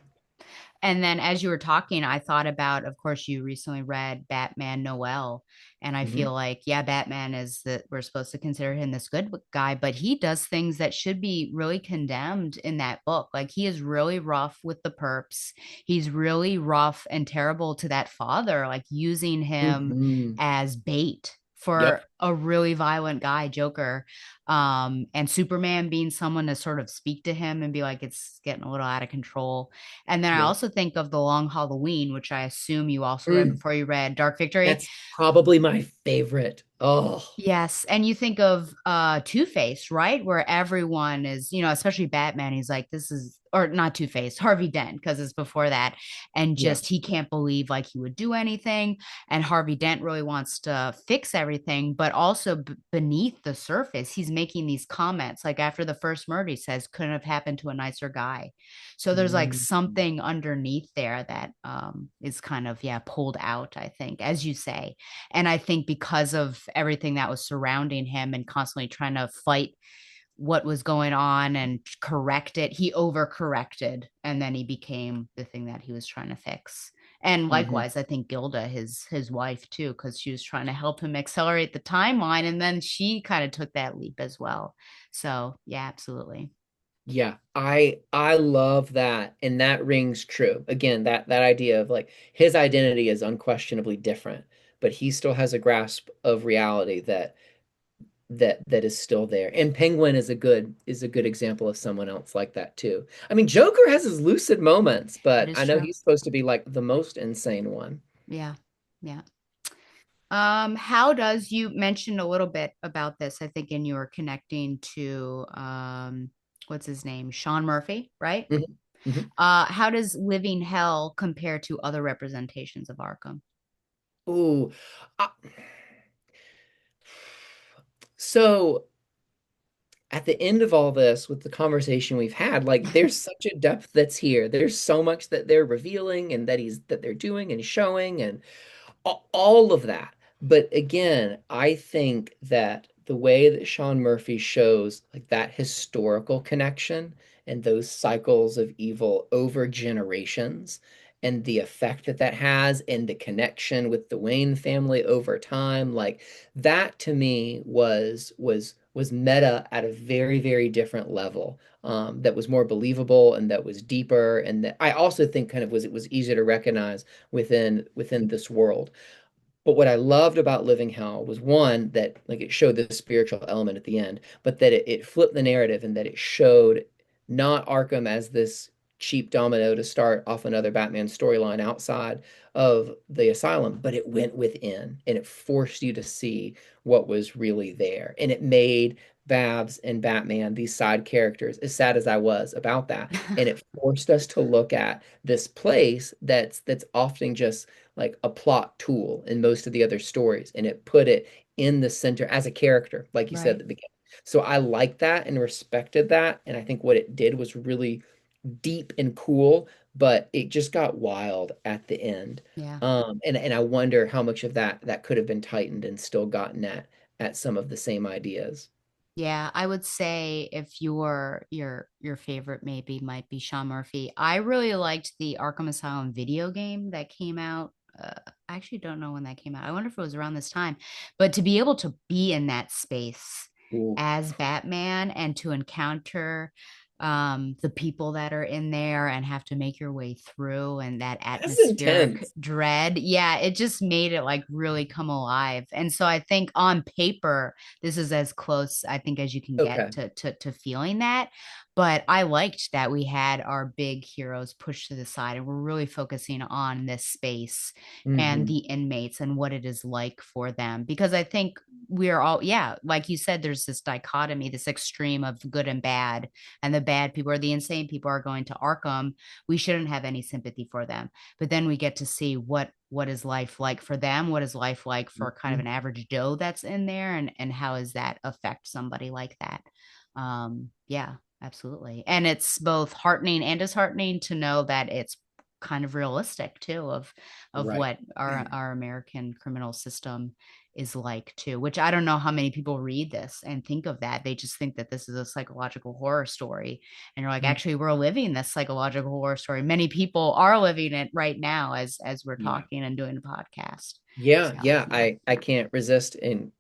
And then as you were talking, I thought about, of course, you recently read Batman Noel. And I Hmm. feel like, yeah, Batman is that we're supposed to consider him this good guy, but he does things that should be really condemned in that book. Like he is really rough with the perps. He's really rough and terrible to that father, like using him Hmm. as bait Yep. for a really violent guy, Joker. And Superman being someone to sort of speak to him and be like, it's getting a little out of control. And then I Yep. also think of The Long Halloween, which I assume you also read Mm. before you read Dark Victory. That's probably my favorite. Oh, Yes, and you think of Two-Face, right? Where everyone is, especially Batman, he's like, this is or not Two-Face, Harvey Dent, because it's before that. And yeah. just he can't believe like he would do anything. And Harvey Dent really wants to fix everything, but also beneath the surface, he's making these comments. Like after the first murder, he says, couldn't have happened to a nicer guy. So there's like Mm. something underneath there that is kind of, yeah, pulled out, I think, as you say. And I think because of everything that was surrounding him and constantly trying to fight what was going on and correct it, he overcorrected and then he became the thing that he was trying to fix. And Hmm. likewise, I think Gilda, his wife too, because she was trying to help him accelerate the timeline, and then she kind of took that leap as well. So yeah, absolutely. Yeah, I love that, and that rings true. Again, that idea of like his identity is unquestionably different, but he still has a grasp of reality that is still there. And Penguin is a good example of someone else like that too. I mean, Joker has his lucid moments, That but is I know true. he's supposed to be like the most insane one. Yeah. Yeah. How does you mentioned a little bit about this, I think, in your connecting to what's his name? Sean Murphy, right? Mhm. Mhm. How does Living Hell compare to other representations of Arkham? Ooh. Uh, so at the end of all this, with the conversation we've had, like there's such a depth that's here. There's so much that they're revealing and that they're doing and showing and all of that. But again, I think that the way that Sean Murphy shows like that historical connection and those cycles of evil over generations and the effect that that has and the connection with the Wayne family over time, like that to me was meta at a very, very different level. That was more believable and that was deeper and that I also think kind of was it was easier to recognize within this world. But what I loved about Living Hell was one that like it showed the spiritual element at the end, but that it flipped the narrative and that it showed not Arkham as this cheap domino to start off another Batman storyline outside of the asylum, but it went within and it forced you to see what was really there. And it made Babs and Batman these side characters, as sad as I was about that. And it forced us to look at this place that's often just like a plot tool in most of the other stories, and it put it in the center as a character, like you said at Right. the beginning. So I liked that and respected that, and I think what it did was really deep and cool, but it just got wild at the end. Yeah. And I wonder how much of that could have been tightened and still gotten at some of the same ideas. Yeah, I would say if your favorite maybe might be Sean Murphy. I really liked the Arkham Asylum video game that came out I actually don't know when that came out. I wonder if it was around this time. But to be able to be in that space Ooh, as Batman and to encounter the people that are in there and have to make your way through and that that's atmospheric intense. dread, yeah, it just made it like really come alive. And so I think on paper, this is as close I think as you can get Okay. to feeling that. But I liked that we had our big heroes pushed to the side and we're really focusing on this space and Hmm. the inmates and what it is like for them. Because I think we're all, yeah, like you said, there's this dichotomy, this extreme of good and bad, and the bad people or the insane people are going to Arkham. We shouldn't have any sympathy for them. But then we get to see what is life like for them, what is life like for kind of an average Joe that's in there, and how does that affect somebody like that. Yeah, absolutely. And it's both heartening and disheartening to know that it's kind of realistic too of Right. what our American criminal system is like too, which I don't know how many people read this and think of that. They just think that this is a psychological horror story. And you're like, Mm. actually, we're living this psychological horror story. Many people are living it right now as we're Yeah. talking and doing a podcast. Yeah, So yeah. yeah, I can't resist and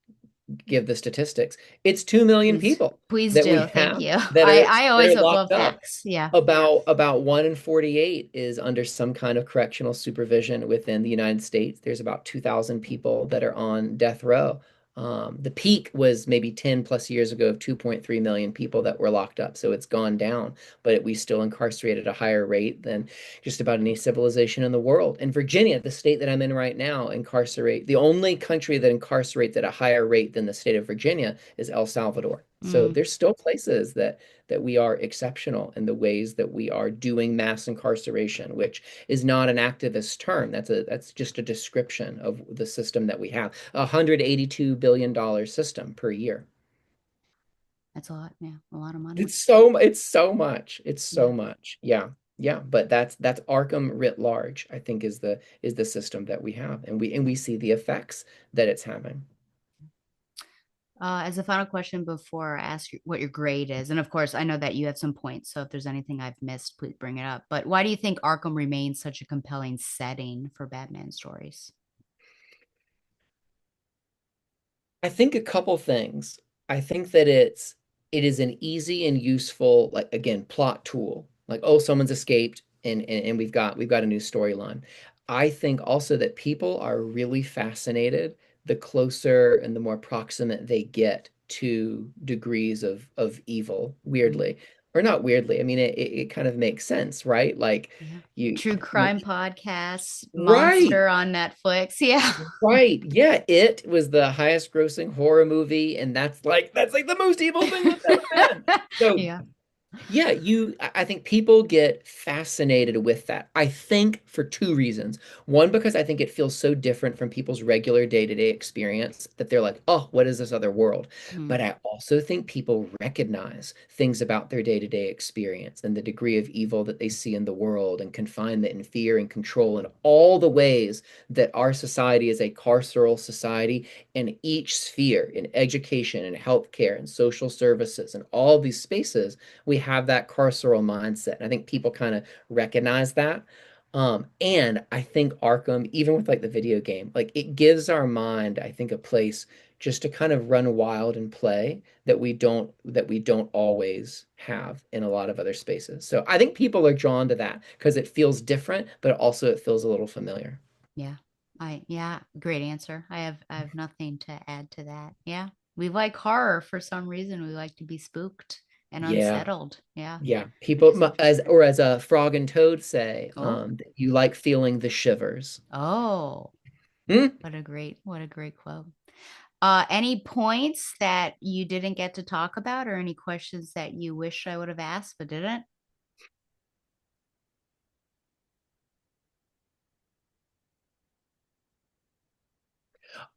give the statistics. It's 2 million please, people please that we do. Thank have you. that I are I that always are love locked up. facts. Yeah. About 1 in 48 is under some kind of correctional supervision within the United States. There's about 2,000 people that are on death row. The peak was maybe 10 plus years ago of 2.3 million people that were locked up. So it's gone down, but we still incarcerate at a higher rate than just about any civilization in the world. In Virginia, the state that I'm in right now, the only country that incarcerates at a higher rate than the state of Virginia is El Salvador. So Mm, there's still places that we are exceptional in the ways that we are doing mass incarceration, which is not an activist term. That's just a description of the system that we have. $182 billion system per year. that's a lot. Yeah, a lot of money. It's so much. It's so Yeah. much. Yeah. Yeah, but that's Arkham writ large, I think is the system that we have. And we see the effects that it's having. As a final question before I ask you what your grade is, and of course, I know that you have some points, so if there's anything I've missed, please bring it up. But why do you think Arkham remains such a compelling setting for Batman stories? I think a couple things. I think that it is an easy and useful, like again, plot tool. Like, oh, someone's escaped and we've got a new storyline. I think also that people are really fascinated the closer and the more proximate they get to degrees of evil, Mm, weirdly. Or not weirdly. I mean, it kind of makes sense, right? Like yeah. you True when crime podcasts, right. Monster on Netflix. Yeah. Right. Yeah, it was the highest grossing horror movie, and that's like the most evil thing that's ever been. So Yeah. yeah, I think people get fascinated with that. I think for two reasons. One, because I think it feels so different from people's regular day-to-day experience that they're like, oh, what is this other world? Mm, But I also think people recognize things about their day-to-day experience and the degree of evil that they see in the world and confinement and fear and control and all the ways that our society is a carceral society in each sphere, in education and healthcare and social services and all these spaces we have that carceral mindset. And I think people kind of recognize that. And I think Arkham, even with like the video game, like it gives our mind, I think, a place just to kind of run wild and play that we don't always have in a lot of other spaces. So I think people are drawn to that because it feels different, but also it feels a little familiar. yeah. Yeah, great answer. I have nothing to add to that. Yeah. We like horror for some reason. We like to be spooked and Yeah, unsettled. Yeah. yeah. Which People is as interesting. or as a frog and toad say, Oh. you like feeling the shivers. Oh. Hmm? What a great quote. Any points that you didn't get to talk about or any questions that you wish I would have asked but didn't?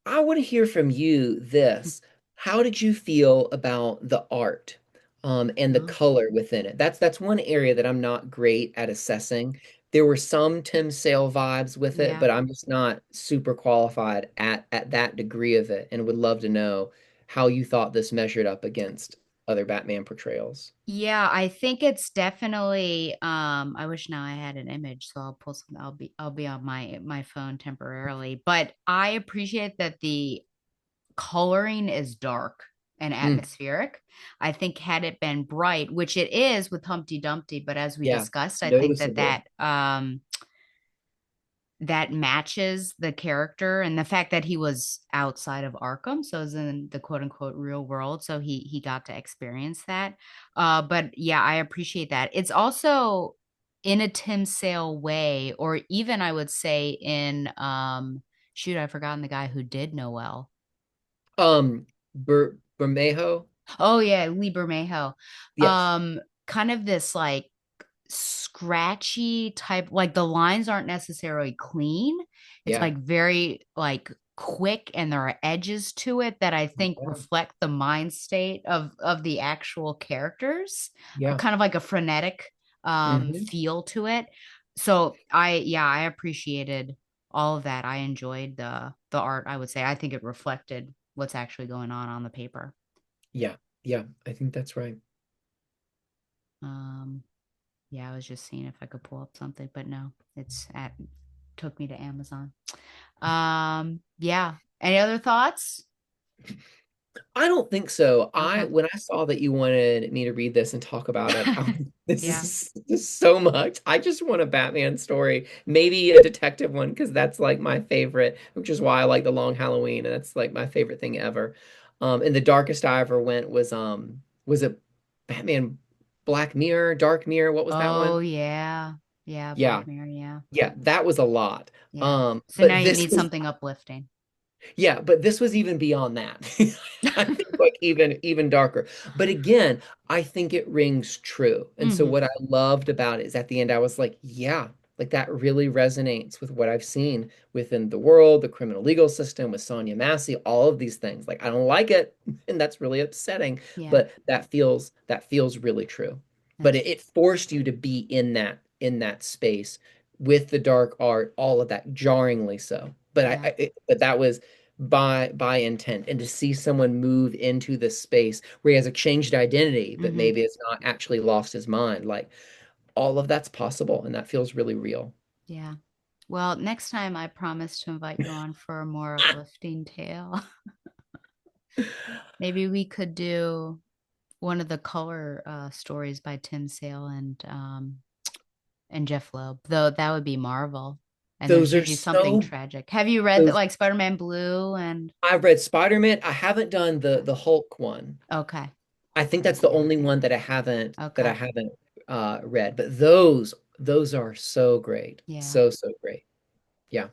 I want to hear from you this. How did you feel about the art, and the Oh, color within it? That's one area that I'm not great at assessing. There were some Tim Sale vibes with it, yeah. but I'm just not super qualified at that degree of it, and would love to know how you thought this measured up against. other Batman portrayals. Yeah, I think it's definitely I wish now I had an image, so I'll pull some I'll be on my phone temporarily. But I appreciate that the coloring is dark and Mm, atmospheric. I think had it been bright, which it is with Humpty Dumpty, but as we yeah, discussed, I think that noticeable. that matches the character and the fact that he was outside of Arkham, so is in the quote unquote real world, so he got to experience that. But yeah, I appreciate that. It's also in a Tim Sale way, or even I would say in shoot, I've forgotten the guy who did Noel. Bermejo, Oh yeah, Lee Bermejo. yes, Kind of this like scratchy type, like the lines aren't necessarily clean. It's yeah, like very like quick and there are edges to it that I think yeah, reflect the mind state of the actual characters, yeah. kind of like a frenetic Hmm. feel to it. So I appreciated all of that. I enjoyed the art, I would say. I think it reflected what's actually going on the paper. Yeah, yeah, I think that's right. Um Yeah, I was just seeing if I could pull up something, but no, it's at took me to Amazon. Yeah. Any other thoughts? I don't think so. I Okay. when I saw that you wanted me to read this and talk about it, Yeah. this is so much. I just want a Batman story, maybe a detective one, because that's like my favorite, which is why I like the Long Halloween, and that's like my favorite thing ever. And the darkest I ever went was it Batman Black Mirror, Dark Mirror? What was that Oh one? yeah. Yeah, Yeah, Black Mirror, yeah. yeah, that was a lot. Yeah. So now But you this need was something uplifting. yeah, but this was even beyond that. I think like even darker. But again, I think it rings true. And so Hmm. what I loved about it is at the end I was like, yeah, like that really resonates with what I've seen within the world, the criminal legal system with Sonia Massey, all of these things. Like I don't like it, and that's really upsetting, Yeah, but that feels really true. But that's it forced you to be in that space with the dark art, all of that jarringly so. But yeah. but that was by intent, and to see someone move into this space where he has a changed identity but Hmm. maybe it's not actually lost his mind, like all of that's possible and that feels really real. Yeah. Well, next time I promise to invite you on for a more uplifting tale. Maybe we could do one of the color stories by Tim Sale and Jeff Loeb, though that would be Marvel. And there's Those are usually something so tragic. Have you read that, those like Spider-Man Blue and I've read Spider-Man. I haven't done okay. the Hulk one. Okay. I think that's the only one that I Okay. haven't read, but those are so great, Yeah. so great. Yeah,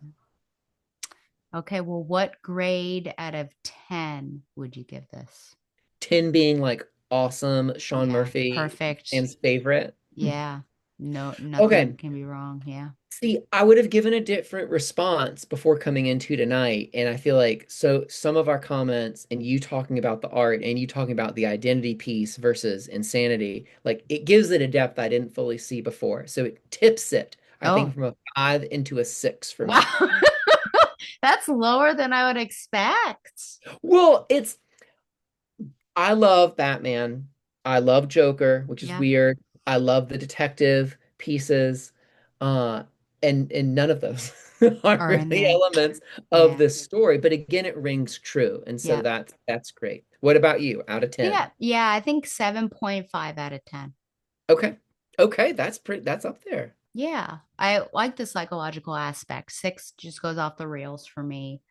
Okay. Well, what grade out of 10 would you give this? 10 being like awesome, Sean Yeah. Murphy, Perfect. Sam's favorite. Yeah. No, nothing Okay. can be wrong. Yeah. See, I would have given a different response before coming into tonight. And I feel like so some of our comments and you talking about the art and you talking about the identity piece versus insanity, like it gives it a depth I didn't fully see before. So it tips it, I think, Oh, from a 5 into a 6 for wow. me. That's lower than I would expect. Well, I love Batman. I love Joker, which is Yeah. weird. I love the detective pieces. Uh, and none of those are Are in really there. elements of Yeah. this story, but again, it rings true. And so Yeah. that's great. What about you? Out of 10? Yeah. Yeah. I think 7.5 out of 10. Okay. Okay, that's up there. Yeah, I like the psychological aspect. Six just goes off the rails for me.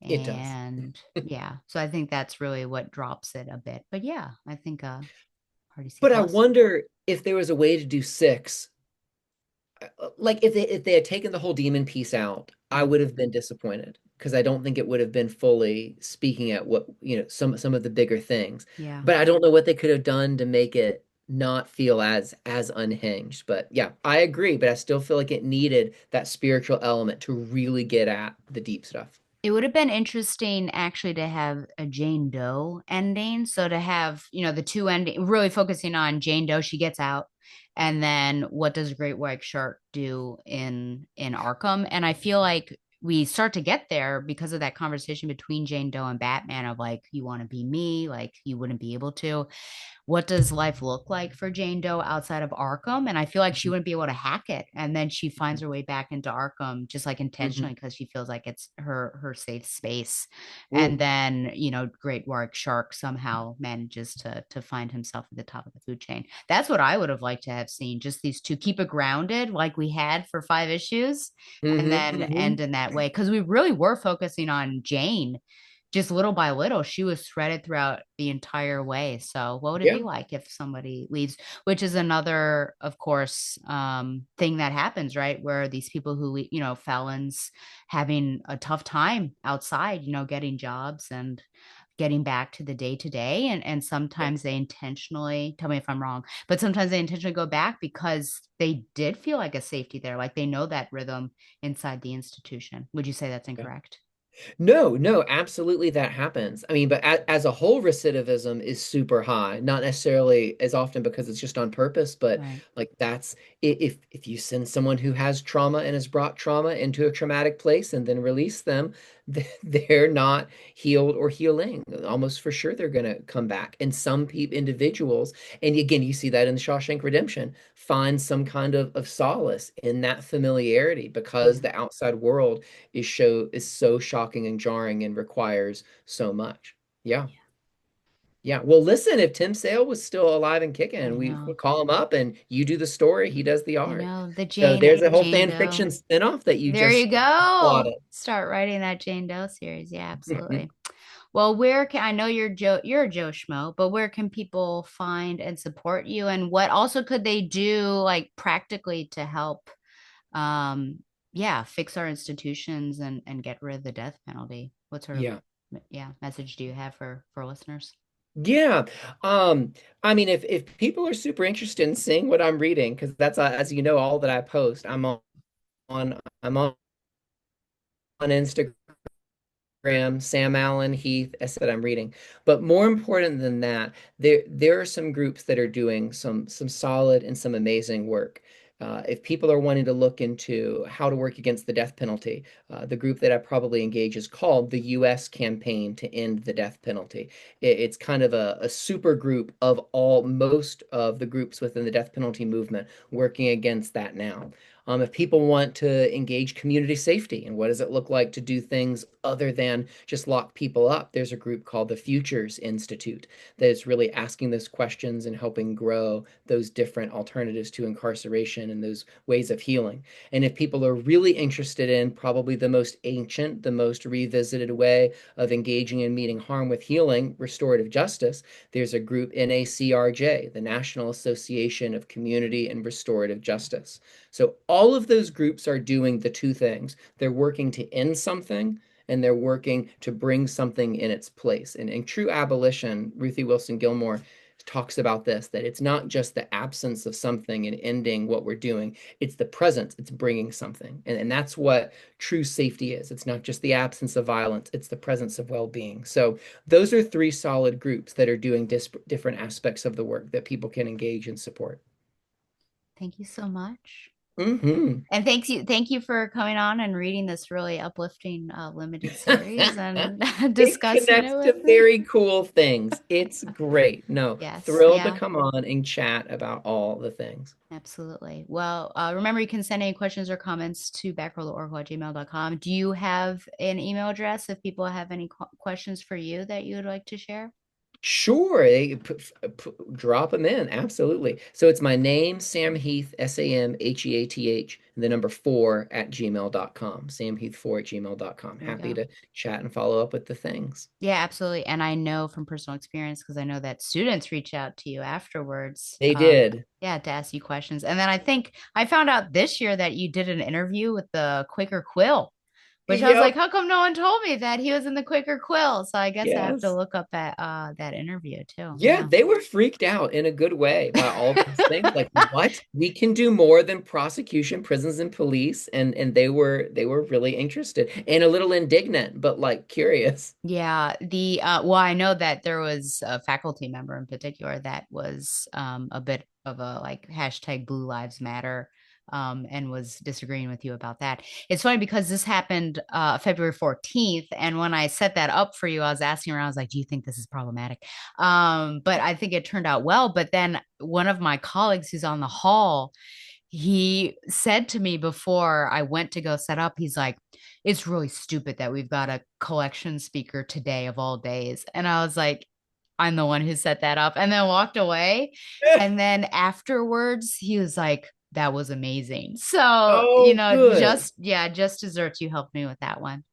It does. And yeah, so I think that's really what drops it a bit. But yeah, I think Party C But I plus. wonder if there was a way to do 6. Like if they had taken the whole demon piece out, I Mm, would have been disappointed because I don't think it would have been fully speaking at what, some of the bigger things. yeah. But I don't know what they could have done to make it not feel as unhinged. But yeah, I agree, but I still feel like it needed that spiritual element to really get at the deep stuff. It would have been interesting actually to have a Jane Doe ending. So to have, the two ending really focusing on Jane Doe, she gets out. And then what does Great White Shark do in Arkham? And I feel like we start to get there because of that conversation between Jane Doe and Batman of like, you want to be me, like you wouldn't be able to. What does life look like for Jane Doe outside of Arkham? And I feel like she wouldn't be able to hack it. And then she finds her way back into Arkham just like Hmm. intentionally because she feels like it's her safe space. And Ooh. then, Great White Shark somehow manages to find himself at the top of the food chain. That's what I would have liked to have seen. Just these two keep it grounded like we had for 5 issues and Hmm. then Hmm. end in that way. Because we really were focusing on Jane just little by little, she was threaded throughout the entire way. So, what would it Yeah. be like if somebody leaves? Which is another, of course, thing that happens, right? Where these people who, felons having a tough time outside, getting jobs and getting back to the day to day. And sometimes Yes. they intentionally, tell me if I'm wrong, but sometimes they intentionally go back because they did feel like a safety there. Like they know that rhythm inside the institution. Would you say that's Yeah. incorrect? No, no, absolutely that happens. I mean, but as a whole, recidivism is super high. Not necessarily as often because it's just on purpose, but Right. like that's if you send someone who has trauma and has brought trauma into a traumatic place and then release them, they're not healed or healing. Almost for sure they're going to come back. And some people, individuals, and again, you see that in the Shawshank Redemption, find some kind of solace in that familiarity because Yeah. the outside world is so shocking and jarring and requires so much. Yeah. Yeah. Well, listen, if Tim Sale was still alive and I kicking, we know. would call him up and you do the story, he does the I art. know. The So Jane there's a whole Jane fan Doe. fiction spinoff that you There you just go. plotted. Start writing that Jane Doe series. Yeah, absolutely. Well, where can I know you're a Joe Schmo, but where can people find and support you? And what also could they do like practically to help fix our institutions and get rid of the death penalty? What sort of Yeah. message do you have for listeners? Yeah. I mean, if people are super interested in seeing what I'm reading, because that's as you know, all that I post, I'm on Instagram. Sam Allen, Heath, I said I'm reading. But more important than that, there are some groups that are doing some solid and some amazing work. If people are wanting to look into how to work against the death penalty, the group that I probably engage is called the U.S. Campaign to End the Death Penalty. It's kind of a super group of most of the groups within the death penalty movement working against that now. If people want to engage community safety and what does it look like to do things other than just lock people up, there's a group called the Futures Institute that is really asking those questions and helping grow those different alternatives to incarceration and those ways of healing. And if people are really interested in probably the most ancient, the most revisited way of engaging and meeting harm with healing, restorative justice, there's a group, NACRJ, the National Association of Community and Restorative Justice. So all of those groups are doing the two things. They're working to end something and they're working to bring something in its place. And in true abolition, Ruthie Wilson Gilmore talks about this, that it's not just the absence of something and ending what we're doing, it's the presence, it's bringing something. And that's what true safety is. It's not just the absence of violence, it's the presence of well-being. So those are three solid groups that are doing different aspects of the work that people can engage and support. Thank you so much. Hmm. And thank you for coming on and reading this really uplifting limited series and It discussing it connects with to me. very cool things. It's great. No, Yes, thrilled to yeah, come on and chat about all the things. absolutely. Well, remember you can send any questions or comments to backrolltooracle@gmail.com. Do you have an email address if people have any questions for you that you would like to share? Sure, drop them in. Absolutely. So it's my name, Sam Heath, SamHeath, and the number 4 at gmail.com. Samheath4 at gmail.com. There we Happy go. to chat and follow up with the things. Yeah, absolutely. And I know from personal experience, because I know that students reach out to you afterwards, They did. yeah, to ask you questions. And then I think I found out this year that you did an interview with the Quaker Quill, which I was like, Yep. how come no one told me that he was in the Quaker Quill? So I guess I have to Yes. look up that interview too. Yeah, Yeah. they were freaked out in a good way by all these things. Like, what? We can do more than prosecution, prisons, and police. And they were really interested and a little indignant, but like curious. Yeah, well, I know that there was a faculty member in particular that was a bit of a like hashtag Blue Lives Matter and was disagreeing with you about that. It's funny because this happened February 14th. And when I set that up for you, I was asking around, I was like, do you think this is problematic? But I think it turned out well. But then one of my colleagues who's on the hall, he said to me before I went to go set up, he's like, it's really stupid that we've got a collection speaker today of all days. And I was like, I'm the one who set that up, and then walked away. And then afterwards, he was like, that was amazing. So, Oh, good. yeah, just desserts, you helped me with that one.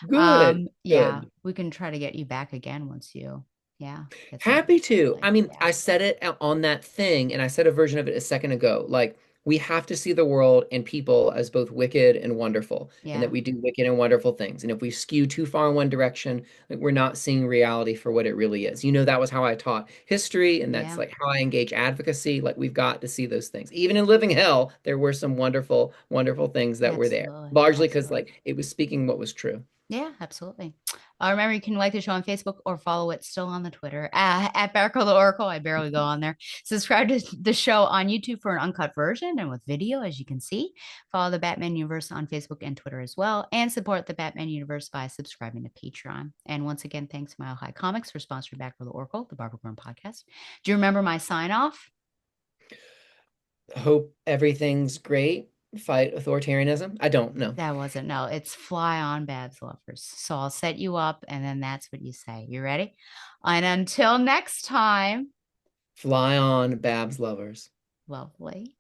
Good. Yeah, Good. we can try to get you back again once you, yeah, get some Happy to. like, I mean, yeah, I said it on that thing, and I said a version of it a second ago. Like, we have to see the world and people as both wicked and wonderful, and that yeah, we do wicked and wonderful things. And if we skew too far in one direction, like, we're not seeing reality for what it really is. That was how I taught history, and that's yeah, like how I engage advocacy. Like, we've got to see those things. Even in Living Hell, there were some wonderful, wonderful things that were there, absolutely, largely because absolutely. like it was speaking what was true. Yeah, absolutely. Remember, you can like the show on Facebook or follow it still on the Twitter at Barco the Oracle. I barely go on there. Subscribe to the show on YouTube for an uncut version and with video, as you can see. Follow the Batman Universe on Facebook and Twitter as well, and support the Batman Universe by subscribing to Patreon. And once again, thanks Mile High Comics for sponsoring Back for the Oracle, the Barbara Gordon podcast. Do you remember my sign off? Hope everything's great. Fight authoritarianism. I don't know. That wasn't, no, it's fly on Babs lovers. So I'll set you up and then that's what you say. You ready? And until next time, Fly on, Babs lovers. lovely.